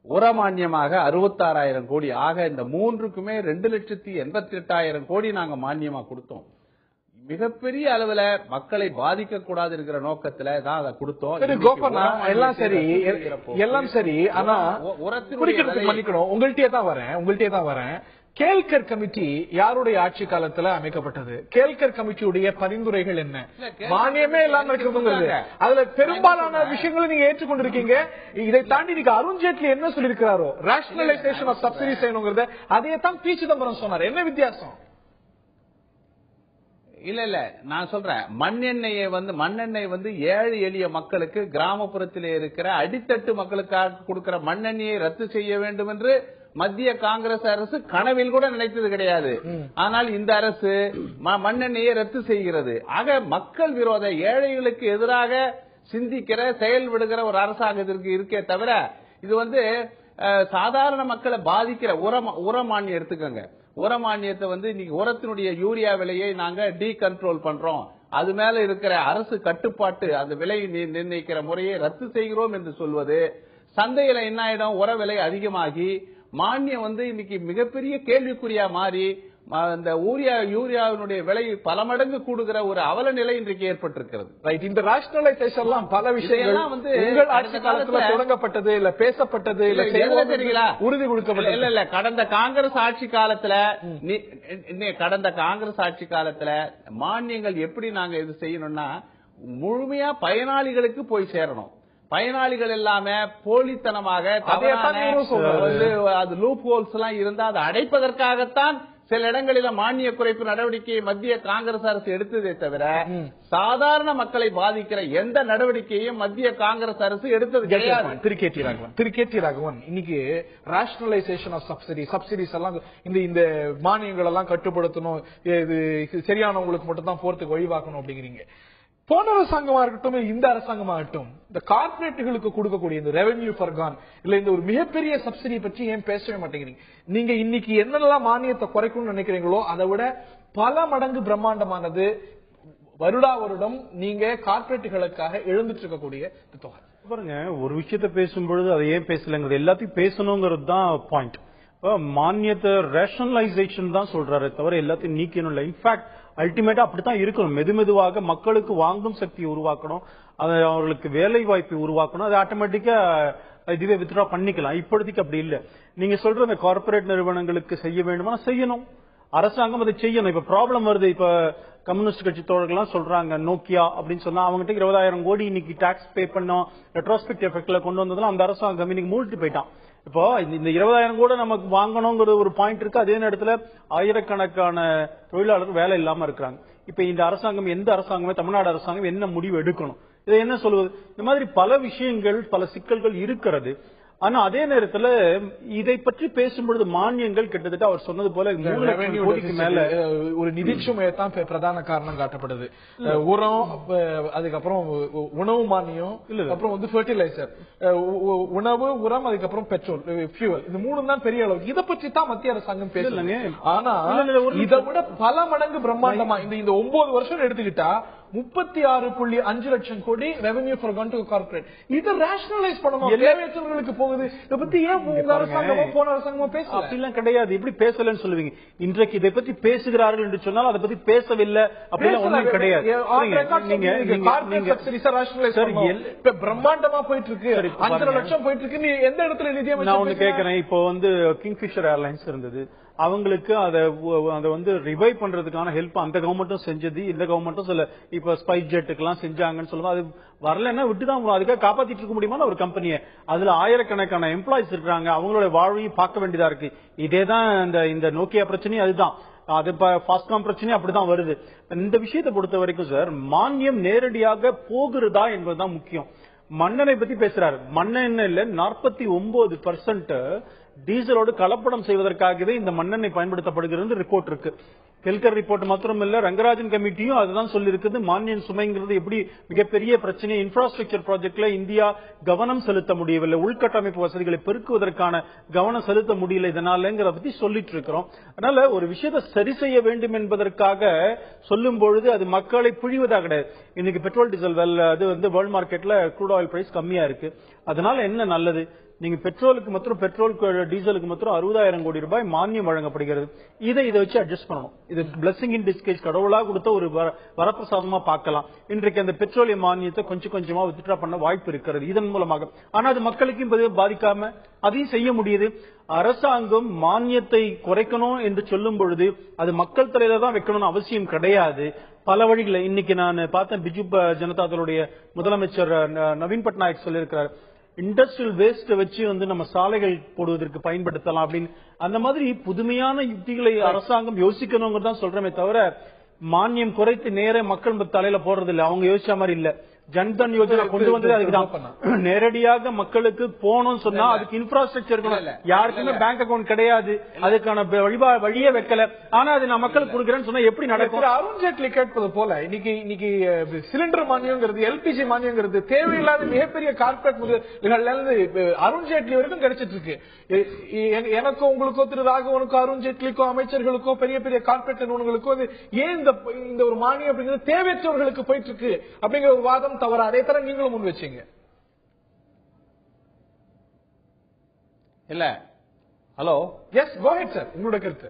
உரமானியமாக 66,000 கோடி, ஆக இந்த மூன்றுக்குமே 2,88,000 கோடி நாங்க மானியமா கொடுத்தோம். மிகப்பெரிய அளவுல மக்களை பாதிக்க கூடாது இருக்கிற நோக்கத்துல தான் அதை கொடுத்தோம். எல்லாம் சரி, ஆனா மன்னிக்கணும், உங்கள்கிட்டயே தான் வரேன். கேல்கர் கமிட்டி யாருடைய ஆட்சி காலத்துல அமைக்கப்பட்டது? கேல்கர் கமிட்டியுடைய பரிந்துரைகள் என்ன? மானியமே இல்லாம இருக்கிறது. அதுல பெரும்பாலான விஷயங்களை நீங்க ஏற்றுக்கொண்டிருக்கீங்க. இதை தாண்டி நீங்க அருண்ஜேட்லி என்ன சொல்லியிருக்கிறாரோ, ரேஷனலைசேஷன் ஆஃப் சப்சிடி செய்யணுங்கிறத அதே தான் பி. சிதம்பரம் சொன்னார். என்ன வித்தியாசம்? இல்ல நான் சொல்றேன், மண்ணெண்ணெய் ஏழை எளிய மக்களுக்கு, கிராமப்புறத்திலே இருக்கிற அடித்தட்டு மக்களுக்காக கொடுக்கிற மண்ணெண்ணெயை ரத்து செய்ய வேண்டும் என்று மத்திய காங்கிரஸ் அரசு கனவில் கூட நினைத்தது கிடையாது. ஆனால் இந்த அரசு மண்ணெண்ணெயை ரத்து செய்கிறது. ஆக மக்கள் விரோத, ஏழைகளுக்கு எதிராக சிந்திக்கிற, செயல்படுகிற ஒரு அரசாங்கத்திற்கு இருக்கே தவிர இது சாதாரண மக்களை பாதிக்கிற உரமானியம் எடுத்துக்கோங்க. உரமானியத்தை இன்னைக்கு உரத்தினுடைய யூரியா விலையை நாங்க கண்ட்ரோல் பண்றோம், அது மேல இருக்கிற அரசு கட்டுப்பாட்டு அந்த விலை நிர்ணயிக்கிற முறையை ரத்து செய்கிறோம் என்று சொல்வது, சந்தையில என்ன ஆயிடும், உர விலை அதிகமாகி மானியம் இன்னைக்கு மிகப்பெரிய கேள்விக்குறியா மாறி அந்த யூரியாவினுடைய விலை பல மடங்கு கூடுகிற ஒரு அவல நிலை இன்றைக்கு ஏற்பட்டிருக்கிறது. ரைட். இந்த ரேஷனலைசேஷன் பல விஷயங்கள் உங்கள் ஆட்சி காலத்துல தொடங்கப்பட்டது, இல்ல பேசப்பட்டது, இல்ல தெரியுங்களா, உறுதி கொடுக்கப்பட்டது. இல்ல கடந்த காங்கிரஸ் ஆட்சி காலத்துல மானியங்கள் எப்படி நாங்க இது செய்யணும்னா, முழுமையா பயனாளிகளுக்கு போய் சேரணும். பயனாளிகள் எல்லாமே போலித்தனமாக அது லூப் ஹோல்ஸ் எல்லாம் இருந்தா அதை அடைப்பதற்காகத்தான் சில இடங்களில மானிய குறைப்பு நடவடிக்கையை மத்திய காங்கிரஸ் அரசு எடுத்ததே தவிர சாதாரண மக்களை பாதிக்கிற எந்த நடவடிக்கையும் மத்திய காங்கிரஸ் அரசு எடுத்தது கிடையாது. திரு KT ராகவன், இன்னைக்கு ரேஷனலைசேஷன் ஆஃப் சப்சிடிஸ் எல்லாம் இந்த மானியங்கள் எல்லாம் கட்டுப்படுத்தணும், இது சரியானவங்களுக்கு மட்டும் தான் போறதுக்கு வழிவாக்கணும் அப்படிங்கிறீங்க. போன அரசாங்கமா இருக்கட்டும், இந்த அரசாங்கமாகட்டும், இந்த கார்பரேட்டுகளுக்கு கொடுக்கக்கூடிய இந்த ரெவென்யூ ஃபர்கான் இல்ல இந்த ஒரு மிகப்பெரிய சப்சிடி பற்றி ஏன் பேசவே மாட்டேங்கிறீங்க? நீங்க இன்னைக்கு என்னெல்லாம் மானியத்தை குறைக்கணும்னு நினைக்கிறீங்களோ அதை விட பல மடங்கு பிரம்மாண்டமானது வருடம் நீங்க கார்பரேட்டுகளுக்காக எழுந்துட்டு இருக்கக்கூடிய தொகை. பாருங்க, ஒரு விஷயத்த பேசும்பொழுது அதை ஏன் பேசலங்கிறது, எல்லாத்தையும் பேசணுங்கிறது தான் பாயிண்ட். மானியத்தை ரேஷனலைசேஷன் தான் சொல்றாரு தவிர எல்லாத்தையும் நீக்கணும் இல்ல. இன்ஃபேக்ட் அல்டிமேட்டா அப்படித்தான் இருக்கணும். மெதுமெதுவாக மக்களுக்கு வாங்கும் சக்தியை உருவாக்கணும், அவர்களுக்கு வேலை வாய்ப்பை உருவாக்கணும். அது ஆட்டோமேட்டிக்கா இதுவே வித்ட்ரா பண்ணிக்கலாம். இப்போதைக்கு அப்படி இல்ல. நீங்க சொல்ற அந்த கார்ப்பரேட் நிறுவனங்களுக்கு செய்ய வேண்டுமா செய்யணும், அரசாங்கம் அதை செய்யணும். இப்ப ப்ராப்ளம் வருது. இப்ப கம்யூனிஸ்ட் கட்சி தோழர்கள்லாம் சொல்றாங்க நோக்கியா அப்படின்னு சொன்னா அவங்ககிட்ட 20,000 கோடி இன்னைக்கு டாக்ஸ் பே பண்ணோம் ரெட்ரோஸ்பெக்ட் எஃபெக்ட்ல கொண்டு வந்ததுலாம் அந்த அரசாங்கம் இன்னைக்கு மூழ்கி போயிட்டான். இப்போ இந்த 20,000 கூட நமக்கு வாங்கணுங்கிற ஒரு பாயிண்ட் இருக்கு. அதே நேரத்துல ஆயிரக்கணக்கான தொழிலாளர்கள் வேலை இல்லாம இருக்கிறாங்க. இப்ப இந்த அரசாங்கம் எந்த அரசாங்கமே தமிழ்நாடு அரசாங்கம் என்ன முடிவு எடுக்கணும், இதை என்ன சொல்வது? இந்த மாதிரி பல விஷயங்கள் பல சிக்கல்கள் இருக்கிறது. ஆனா அதே நேரத்துல இதை பற்றி பேசும்பொழுது மானியங்கள் கிட்டத்தட்ட அவர் சொன்னது போல 3 லட்சம் கோடிக்கு மேல ஒரு நிதிச்சுமையை தான் பிரதான காரணம் காட்டப்படுது. உரம், அதுக்கப்புறம் உணவு மானியம், அப்புறம் வந்து ஃபெர்டிலைசர், உணவு, உரம், அதுக்கப்புறம் பெட்ரோல், ஃபியூவல், இந்த 3 தான் பெரிய அளவு. இதை பற்றி தான் மத்திய அரசாங்கம் பேசலங்க. ஆனா இதை விட பல மடங்கு பிரம்மாண்டமா இந்த 9 வருஷம் எடுத்துக்கிட்டா 36.5 லட்சம் கோடி ரெவென்யூ ஃபார் கவர்மெண்ட் கார்ப்பரேட். இதை ரேஷனலைஸ் பண்ணணும். தேவையற்றவர்களுக்கு போகுது. இதை பத்தி ஏன் போன அரசாங்கமா பேசல? அப்படிலாம் கிடையாது. எப்படி பேசலன்னு சொல்லுவீங்க? இன்றைக்கு இதை பத்தி பேசுகிறார்கள் என்று சொன்னால் அதை பத்தி பேசவில்லை அப்படிலாம் ஒண்ணும் கிடையாது. பிரம்மாண்டமா போயிட்டு இருக்கு, 5 லட்சம் போயிட்டு இருக்கு. நீ எந்த இடத்துல நிதியமைச்சர்? நான் ஒண்ணு கேட்கிறேன். இப்போ வந்து கிங்ஃபிஷர் ஏர்லைன்ஸ் இருந்தது, அவங்களுக்கு அதை வந்து ரிவைவ் பண்றதுக்கான ஹெல்ப் அந்த கவர்மெண்ட்டும் செஞ்சது, இந்த கவர்மெண்ட்டும் சில இப்ப ஸ்பைஸ் ஜெட்டுக்கு எல்லாம் செஞ்சாங்கன்னு சொல்லுவாங்க. அது வரலன்னா விட்டுதான் அதுக்காக காப்பாத்திட்டு இருக்க முடியுமா ஒரு கம்பெனியை? அதுல ஆயிரக்கணக்கான எம்ப்ளாயிஸ் இருக்காங்க, அவங்களோட வாழ்வையும் பார்க்க வேண்டியதா இருக்கு. இதேதான் இந்த நோக்கியா பிரச்சனையும் அதுதான். அது ஃபாஸ்ட்காம் பிரச்சனையும் அப்படிதான் வருது. இந்த விஷயத்தை பொறுத்த வரைக்கும் சார், மானியம் நேரடியாக போகிறதா என்பதுதான் முக்கியம். மண்ணெண்ணெய் பத்தி பேசுறாரு. மண்ணெண்ணெய்ல 49% டீசலோடு கலப்படம் செய்வதற்காகவே இந்த மண்ணெண்ணெய் பயன்படுத்தப்படுகிறது ரிப்போர்ட் இருக்கு. கெல்கர் ரிப்போர்ட் மாத்திரம் இல்ல, ரங்கராஜன் கமிட்டியும் அதுதான் சொல்லி இருக்குது. மானியம் சுமைங்கிறது எப்படி மிகப்பெரிய பிரச்சனை. இன்ஃப்ராஸ்ட்ரக்சர் ப்ராஜெக்ட்ல இந்தியா கவனம் செலுத்த முடியவில்லை, உள்கட்டமைப்பு வசதிகளை பெருக்குவதற்கான கவனம் செலுத்த முடியல இதனாலங்கிறத பத்தி சொல்லிட்டு இருக்கிறோம். அதனால ஒரு விஷயத்தை சரி செய்ய வேண்டும் என்பதற்காக சொல்லும் பொழுது அது மக்களை புழிவதா கிடையாது. இன்னைக்கு பெட்ரோல் டீசல் அது வந்து வேர்ல்ட் மார்க்கெட்ல க்ரூட் ஆயில் பிரைஸ் கம்மியா இருக்கு. அதனால என்ன நல்லது? நீங்க பெட்ரோலுக்கு மற்றும் பெட்ரோல் டீசலுக்கு மற்றும் 60,000 கோடி ரூபாய் மானியம் வழங்கப்படுகிறது. இதை வச்சு அட்ஜஸ்ட் பண்ணணும். இது பிளஸிங் இன் டிஸ்கேஜ், கடவுளா கொடுத்த ஒரு வரப்பிரசாதமா பார்க்கலாம். இன்றைக்கு அந்த பெட்ரோலிய மானியத்தை கொஞ்சம் கொஞ்சமா வித்ட்ரா பண்ண வாய்ப்பு இருக்கிறது இதன் மூலமாக. ஆனா அது மக்களுக்கும் பாதிக்காம அதையும் செய்ய முடியுது. அரசாங்கம் மானியத்தை குறைக்கணும் என்று சொல்லும் பொழுது அது மக்கள் தலையில தான் வைக்கணும்னு அவசியம் கிடையாது. பல வழிகளை இன்னைக்கு நான் பார்த்தேன். பிஜு ஜனதா தளுடைய முதலமைச்சர் நவீன் பட்நாயக் சொல்லியிருக்கிறார், இண்டஸ்ட்ரியல் வேஸ்ட் வச்சு வந்து நம்ம சாலைகள் போடுவதற்கு பயன்படுத்தலாம் அப்படின்னு. அந்த மாதிரி புதுமையான யுக்திகளை அரசாங்கம் யோசிக்கணுங்கிறதான் சொல்றமே தவிர மானியம் குறைத்து நேர மக்கள் தலையில போடுறது இல்லை. அவங்க யோசிச்ச மாதிரி இல்ல. ஜன்தன் யோஜனா கொண்டு வந்தது அதுக்குதான். நேரடியாக மக்களுக்கு போனோம் சொன்னா அதுக்கு இன்ஃப்ராஸ்ட்ரக்சர் இருக்கணும். யாருக்குமே பேங்க் அக்கௌண்ட் கிடையாது, அதுக்கான வழியே வைக்கல. ஆனா அது நான் மக்களுக்கு கொடுக்குறேன்னு சொன்னா எப்படி நடக்கும்? அருண்ஜேட்லி கேட்பது போல இன்னைக்கு சிலிண்டர் மானியங்கிறது, எல்பிஜி மானியங்கிறது தேவையில்லாத மிகப்பெரிய கார்பரேட் முதல்ல இருந்து அருண்ஜேட்லி வரைக்கும் கிடைச்சிட்டு இருக்கு. எனக்கோ உங்களுக்கோ, திரு ராகவனுக்கோ, அருண்ஜேட்லிக்கோ, அமைச்சர்களுக்கோ, பெரிய பெரிய கார்பரேட் நிறுவனங்களுக்கோ ஏன் இந்த ஒரு மானியம் அப்படிங்கிறது தேவையற்றவர்களுக்கு போயிட்டு இருக்கு அப்படிங்கிற ஒரு வாதம் தவறு. அதே தர நீங்களும் முன் வச்சீங்க இல்ல? ஹலோ, எஸ் கோ ஹெட் சார், உங்களோட கருத்து.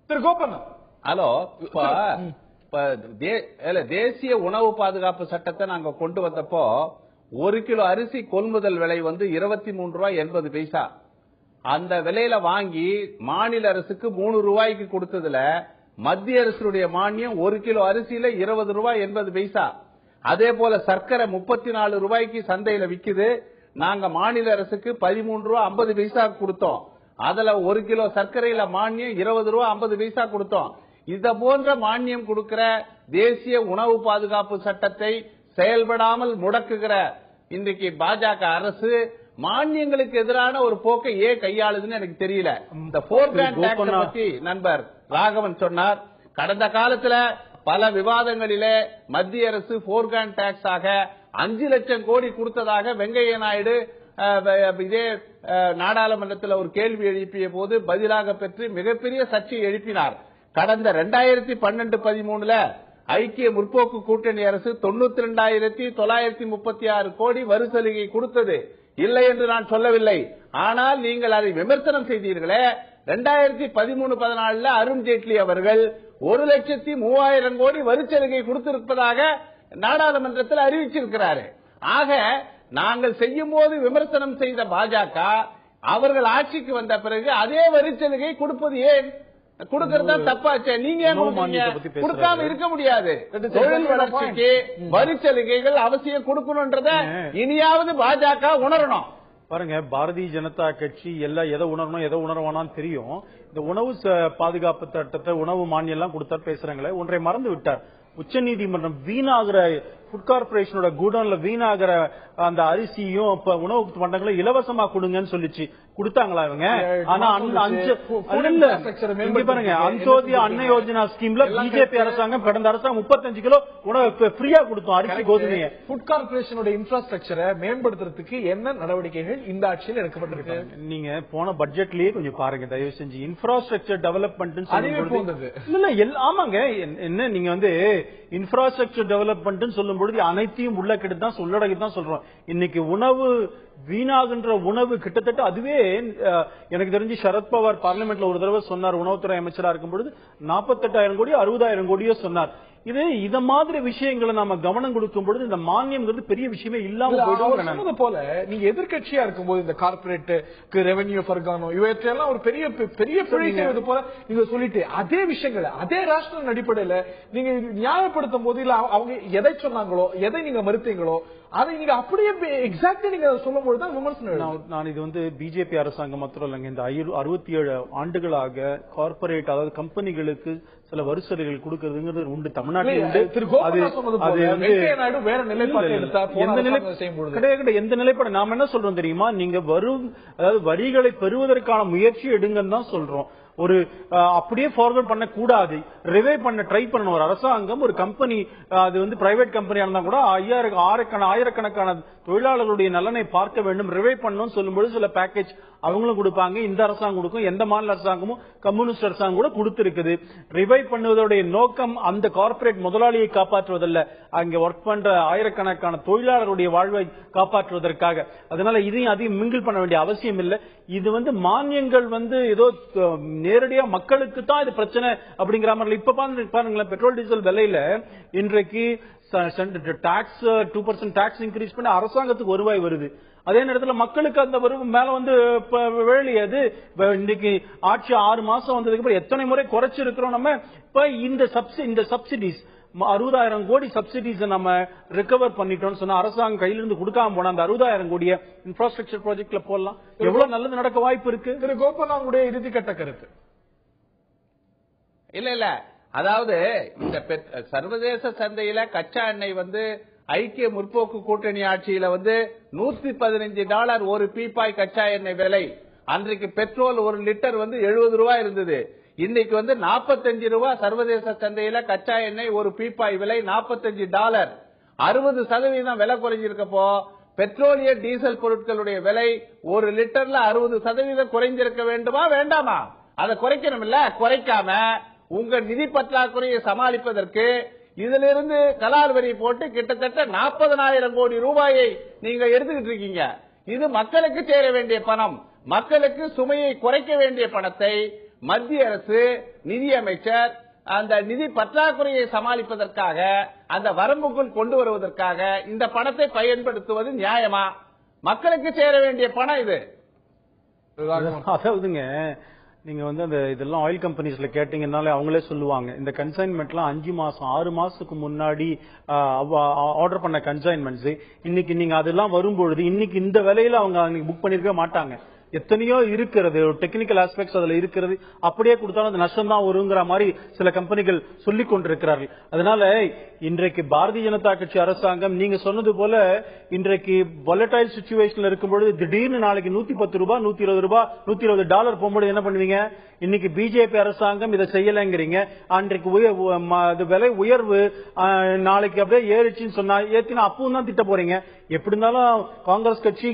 திரு கோபண்ணா. ஹலோ, தேசிய உணவு பாதுகாப்பு சட்டத்தை நாங்க கொண்டு வந்தப்போ 1 கிலோ அரிசி கொள்முதல் விலை வந்து 23 ரூபாய் 80 பைசா. அந்த விலையில வாங்கி மாநில அரசுக்கு 3 ரூபாய்க்கு கொடுத்ததுல மத்திய அரசுடைய மானியம் 1 கிலோ அரிசியில 20 ரூபாய் 80 பைசா. அதே போல சர்க்கரை 34 ரூபாய்க்கு சந்தையில விக்குது. நாங்க மாநில அரசுக்கு 13 ரூபாய் 50 பைசா கொடுத்தோம். அதுல 1 கிலோ சர்க்கரையில மானியம் 20 ரூபாய் 50 பைசா கொடுத்தோம். இத போன்ற மானியம் கொடுக்கிற தேசிய உணவு பாதுகாப்பு சட்டத்தை செயல்படாமல் முடக்குகிற இன்றைக்கு பாஜக அரசு மானியங்களுக்கு எதிரான ஒரு போக்கை ஏன் கையாளுதுன்னு எனக்கு தெரியல. இந்த 4 கிராண்ட் டாக்ஸ் பத்தி நண்பர் ராகவன் சொன்னார். கடந்த காலத்துல பல விவாதங்களிலே மத்திய அரசு 4 கிராண்ட் டாக்ஸ் ஆக 5 லட்சம் கோடி கொடுத்ததாக வெங்கையா நாயுடு இதே நாடாளுமன்றத்தில் ஒரு கேள்வி எழுப்பிய போது பதிலாக பெற்று மிகப்பெரிய சர்ச்சை எழுப்பினார். கடந்த 2012-13 ஐக்கிய முற்போக்கு கூட்டணி அரசு 92,936 கோடி வரி சலுகை கொடுத்தது. இல்லை என்று நான் சொல்லவில்லை. ஆனால் நீங்கள் அதை விமர்சனம் செய்தீர்களே. 2013-14 அருண்ஜேட்லி அவர்கள் 1,03,000 கோடி வரி சலுகை கொடுத்திருப்பதாக நாடாளுமன்றத்தில் அறிவிச்சிருக்கிறாரு. ஆக நாங்கள் செய்யும் போது விமர்சனம் செய்த பாஜக அவர்கள் ஆட்சிக்கு வந்த பிறகு அதே வரிச்சலுகை கொடுப்பது ஏன்? கொடுக்கறதா தப்பாச்சே? நீங்க ஏன் கொடுக்காம இருக்க முடியாது? தொழில் வளர்ச்சிக்கு வரிச்சலுகைகள் அவசியம் கொடுக்கணும்ன்றத இனியாவது பாஜக உணரணும். பாருங்க, பாரதிய ஜனதா கட்சி எல்லாம் எதை உணரணும் எதை உணர்வானான்னு தெரியும். இந்த உணவு பாதுகாப்பு சட்டத்தை, உணவு மானியம் எல்லாம் கொடுத்தா பேசுறாங்களே, ஒன்றை மறந்து விட்டார். உச்சநீதிமன்றம் வீணாகிற ஃபுட் கார்பரேஷனோட குடோன்ல வீணாகிற அந்த அரிசியும் உணவு பண்டங்களும் இலவசமா கொடுங்கன்னு சொல்லிச்சு. கொடுத்தாங்களா இவங்க? ஆனா பாருங்க, அந்தோதயா அன்ன யோஜனா ஸ்கீம்ல பிஜேபி அரசாங்கம் கடந்த அரசாங்கம் 35 கிலோ உணவு ஃப்ரீயா கொடுத்தோம், அரிசி கோதுமையை. ஃபுட் கார்பரேஷனோட இன்ஃப்ராஸ்ட்ரக்சரை மேம்படுத்துறதுக்கு என்ன நடவடிக்கைகள் இந்த ஆட்சியில் எடுக்கப்பட்டிருக்கு? நீங்க போன பட்ஜெட்லயே கொஞ்சம் பாருங்க தயவு செஞ்சு. இன்ஃப்ராஸ்ட்ரக்சர் டெவலப்மெண்ட் ஆமாங்க. என்ன நீங்க வந்து இன்ஃப்ராஸ்ட்ரக்சர் டெவலப்மெண்ட் சொல்லும் பொழுது அனைத்தையும் உள்ளடக்கி தான் சொல்றோம். இன்னைக்கு உணவு வீணாகின்ற உணவு கிட்டத்தட்ட அதுவே எனக்கு தெரிஞ்சு சரத்பவார் பார்லிமெண்ட்ல ஒரு தடவை சொன்னார், உணவுத்துறை அமைச்சரா இருக்கும் பொழுது 48,000 கோடி 60,000 கோடியோ சொன்னார். இத மாதிரி விஷயங்களை நாம கவனம் கொடுக்கும் பொழுது இந்த மானியம்ங்கிறது பெரிய விஷயமே இல்லாம போயிடும். போல நீங்க எதிர்கட்சியா இருக்கும்போது இந்த கார்பரேட்டுக்கு ரெவென்யூ பர்கானோ இவற்றையெல்லாம் ஒரு பெரிய பெரிய பிழைக்கிறது போல நீங்க சொல்லிட்டு அதே விஷயங்களை அதே ராஷ்டிர அடிப்படையில நீங்க நியாயப்படுத்தும் போது இல்ல அவங்க எதை சொன்னாங்களோ எதை நீங்க மறுத்தீங்களோ அதை நீங்க அப்படியே எக்ஸாக்ட்லி நீங்க சொல்லும் பொழுது விமர்சனம். நான் இது வந்து பிஜேபி அரசாங்கம் மாத்திரம் இல்லைங்க, இந்த 67 ஆண்டுகளாக கார்பரேட் அதாவது கம்பெனிகளுக்கு சில வரிசைகள் கொடுக்கறதுங்கிறது உண்டு, தமிழ்நாட்டில் உண்டு. எந்த நிலைப்பாடு நாம என்ன சொல்றோம் தெரியுமா? நீங்க அதாவது வரிகளை பெறுவதற்கான முயற்சி எடுங்கன்னு தான் சொல்றோம். ஒரு அப்படியே ஃபார்வர்ட் பண்ண கூடாது, ரிவைவ் பண்ண ட்ரை பண்ணணும். ஒரு அரசாங்கம் ஒரு கம்பெனி அது வந்து பிரைவேட் கம்பெனியா இருந்தா கூட ஆயிரக்கணக்கான தொழிலாளர்களுடைய நலனை பார்க்க வேண்டும், ரிவைவ் பண்ணணும் சொல்லும்போது சில பேக்கேஜ் அவங்களும் கொடுப்பாங்க. இந்த அரசாங்கம் கொடுக்கும், எந்த மாநில அரசாங்கமும் கம்யூனிஸ்ட் அரசாங்கம் கூட கொடுத்திருக்குது. ரிவைவ் பண்ணுவதோடைய நோக்கம் அந்த கார்பரேட் முதலாளியை காப்பாற்றுவதல்ல, அங்க ஒர்க் பண்ற ஆயிரக்கணக்கான தொழிலாளர்களுடைய வாழ்வை காப்பாற்றுவதற்காக. அதனால இதையும் அதையும் மிங்கிள் பண்ண வேண்டிய அவசியம் இல்லை. இது வந்து மானியங்கள் வந்து ஏதோ நேரடியா மக்களுக்கு தான் இது பிரச்சனை அப்படிங்கிற மாதிரி. இப்ப பாருங்களேன், பெட்ரோல் டீசல் விலையில இன்றைக்கு டாக்ஸ் 2% டாக்ஸ் இன்க்ரீஸ் பண்ணி அரசாங்கத்துக்கு வருவாய் வருது. அதே நேரத்தில் மக்களுக்கு அந்த மேல வந்து வேலையாது. இன்னைக்கு ஆட்சி 6 மாசம் வந்ததுக்கு அப்புறம் எத்தனை முறை குறைச்சிருக்கிறோம் நம்ம. இப்ப இந்த சப்சிடிஸ் 60,000 கோடி சப்சிடிஸ் நம்ம ரிகவர் பண்ணிட்டோம்னு சொன்னா அரசாங்கம் கையில இருந்து கொடுக்காம போனா அந்த 60,000 கோடிய இன்ஃப்ராஸ்ட்ரக்சர் ப்ராஜெக்ட்ல போடலாம். எவ்வளவு நல்லது நடக்க வாய்ப்பு இருக்கு. திரு கோபாலனுடைய இறுதி கட்ட கருத்து இல்ல அதாவது இந்த சர்வதேச சந்தையில கச்சா எண்ணெய் வந்து ஐக்கிய முற்போக்கு கூட்டணி ஆட்சியில வந்து $115 ஒரு பீப்பாய் கச்சா எண்ணெய் விலை. அன்றைக்கு பெட்ரோல் ஒரு லிட்டர் வந்து 70 ரூபாய் இருந்தது. இன்னைக்கு வந்து 45 ரூபாய் சர்வதேச சந்தையில கச்சா எண்ணெய் ஒரு பீப்பாய் விலை $45. 60% விலை குறைஞ்சிருக்கப்போ பெட்ரோலிய டீசல் பொருட்களுடைய விலை ஒரு லிட்டர்ல 60% குறைஞ்சிருக்க வேண்டுமா வேண்டாமா? அதை குறைக்கணும் இல்ல? குறைக்காம உங்க நிதி பற்றாக்குறையை சமாளிப்பதற்கு இதிலிருந்து கலால் வரி போட்டு கிட்டத்தட்ட 40,000 கோடி ரூபாயை நீங்க எடுத்துக்கிட்டு இருக்கீங்க. இது மக்களுக்கு சேர வேண்டிய பணம், மக்களுக்கு சுமையை குறைக்க வேண்டிய பணத்தை மத்திய அரசு நிதியமைச்சர் அந்த நிதி பற்றாக்குறையை சமாளிப்பதற்காக அந்த வரம்புக்குள் கொண்டு வருவதற்காக இந்த பணத்தை பயன்படுத்துவது நியாயமா? மக்களுக்கு சேர வேண்டிய பணம் இது. அதாவதுங்க, நீங்க வந்து அந்த இதெல்லாம் ஆயில் கம்பெனிஸ்ல கேட்டீங்கன்னாலே அவங்களே சொல்லுவாங்க, இந்த கன்சைன்மெண்ட்லாம் 5 மாசம் 6 மாசத்துக்கு முன்னாடி ஆர்டர் பண்ண கன்சைன்மெண்ட்ஸ் இன்னைக்கு நீங்க அதெல்லாம் வரும்பொழுது இன்னைக்கு இந்த விலையில அவங்க புக் பண்ணிருக்க மாட்டாங்க. எத்தனையோ இருக்கிறது டெக்னிக்கல் ஆஸ்பெக்ட்ஸ் அதுல இருக்கிறது, அப்படியே கொடுத்தாலும் அது நஷ்டம் தான் வருங்கிற மாதிரி சில கம்பெனிகள் சொல்லிக் கொண்டிருக்கிறார்கள். அதனால இன்றைக்கு பாரதிய ஜனதா கட்சி அரசாங்கம் நீங்க சொன்னது போல இன்றைக்கு வாலடைல் சிச்சுவேஷன்ல இருக்கும்பொழுது திடீர்னு நாளைக்கு $110 $120 $120 போகும்போது என்ன பண்ணுவீங்க? இன்னைக்கு பிஜேபி அரசாங்கம் இதை செய்யலைங்கிறீங்க. அன்றைக்கு விலை உயர்வு நாளைக்கு அப்படியே ஏறிச்சுன்னு சொன்னா ஏத்தினா அப்பவும் தான் திட்ட போறீங்க. எப்படி இருந்தாலும் காங்கிரஸ் கட்சி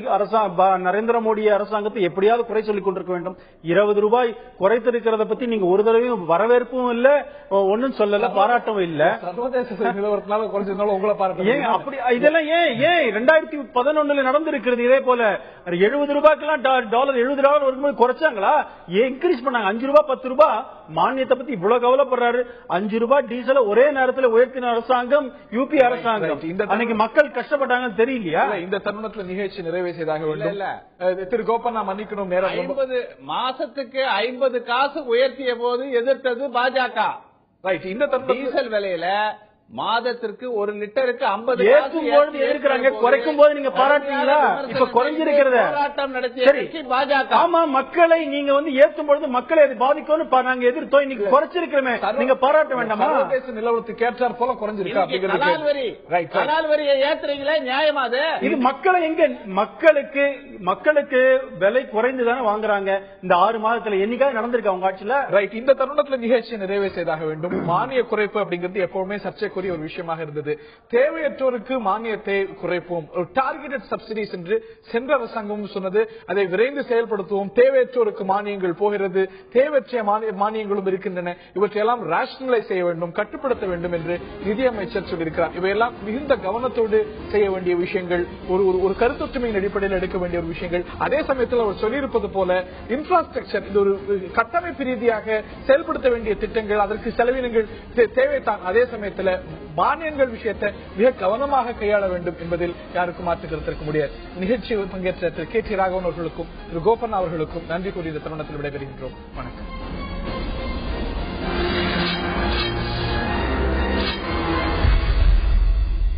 நரேந்திர மோடி அரசாங்கத்தை எப்படியாவது குறை சொல்லிக் கொண்டிருக்க வேண்டும். 20 ரூபாய் குறைத்திருக்கிறத பத்தி நீங்க ஒரு தடவையும் வரவேற்பும் இல்ல, ஒன்னும் சொல்லல, பாராட்டவும் இல்ல. இதெல்லாம் ஏன் 2011 நடந்திருக்கிறது இதே போல 70 ரூபாய்க்கெல்லாம் $70 வரும்போது குறைச்சாங்களா? ஏன் இன்க்ரீஸ் பண்ணாங்க? 5 ரூபாய் 10 ரூபாய் மானியத்தை பத்தி இவ்வளவு கவலைப்படுறாரு. 5 ரூபாய் டீசல் ஒரே நேரத்தில் உயர்த்தின அரசாங்கம் யூபி அரசாங்கம். அன்னைக்கு மக்கள் கஷ்டப்பட்டாங்கன்னு தெரியுங்க. தெரியலையா? இந்த தருணத்துல நிகழ்ச்சி நிறைவு செய்தாக வேண்டும். இல்ல. திரு கோபண்ணா மன்னிக்கணும், நேரம் 50 மாசத்துக்கு 50 காசு உயர்த்திய போது எதிர்த்தது பாஜக. ரைட். இந்த தருணத்தில் டீசல் விலையில மாதத்திற்கு 1 லிட்டருக்கு 50 ஏற்றும்போது எதிர்க்கிறாங்க, குறைக்கும் போது நீங்க பாராட்டுவீங்களா? இப்ப குறைஞ்சிருக்கிறத போராட்டம் நடத்திய பாஜக. ஆமா, மக்களை நீங்க ஏற்றும் பொழுது மக்களை அது பாதிக்கும்னு நாங்க எதிர்த்தோம். இன்னைக்கு குறைச்சிருக்கிறோமே, நீங்க பாராட்ட வேண்டாமா? சர்வதேச நிலவரத்துக்கு ஏற்றார் போல குறைஞ்சிருக்கு. கலால் வரியை ஏத்துறீங்களே, நியாயமா அது? இது மக்களை எங்க மக்களுக்கு விலை குறைந்துதானே வாங்குறாங்க. இந்த 6 மாதத்துல என்னைக்காவது நடந்திருக்கு அவங்க ஆட்சியில? ரைட். இந்த தருணத்துல நிகழ்ச்சியை நிறைவு செய்தாக வேண்டும். மானிய குறைப்பு அப்படிங்கிறது எப்பவுமே சர்ச்சை ஒரு விஷயமாக இருந்தது. தேவையற்றோருக்கு மானியத்தை குறைப்போம், ஒரு டார்கெட்டட் சப்சிடிஸ் என்று சென்ற அரசாங்கம் சொன்னது. அதை விரைந்து செயல்படுத்துவோம். தேவையற்றோருக்கு மானியங்கள் போகிறது, தேவையற்ற மானியங்களும் இருக்கின்றன. இவற்றையெல்லாம் ரேஷனலைஸ் செய்ய வேண்டும், கட்டுப்படுத்த வேண்டும் என்று நிதியமைச்சர் சொல்லியிருக்கிறார். இவையெல்லாம் மிகுந்த கவனத்தோடு செய்ய வேண்டிய விஷயங்கள், ஒரு கருத்தொற்றுமையின் அடிப்படையில் எடுக்க வேண்டிய ஒரு விஷயங்கள். அதே சமயத்தில் அவர் சொல்லியிருப்பது போல இன்ஃப்ராஸ்ட்ரக்சர், இது ஒரு கட்டமைப்பு ரீதியாக செயல்படுத்த வேண்டிய திட்டங்கள், அதற்கு செலவினங்கள் தேவைத்தான். அதே சமயத்தில் மானியங்கள் விஷயத்தை மிக கவனமாக கையாள வேண்டும் என்பதில் யாருக்கும் மாற்று கருத்து இருக்க முடியாது. நிகழ்ச்சியில் பங்கேற்ற திரு கே டி ராகவன் அவர்களுக்கும் திரு கோபண்ணா அவர்களுக்கும் நன்றி கூறிய தருணத்தில் விடைபெறுகின்றோம். வணக்கம்.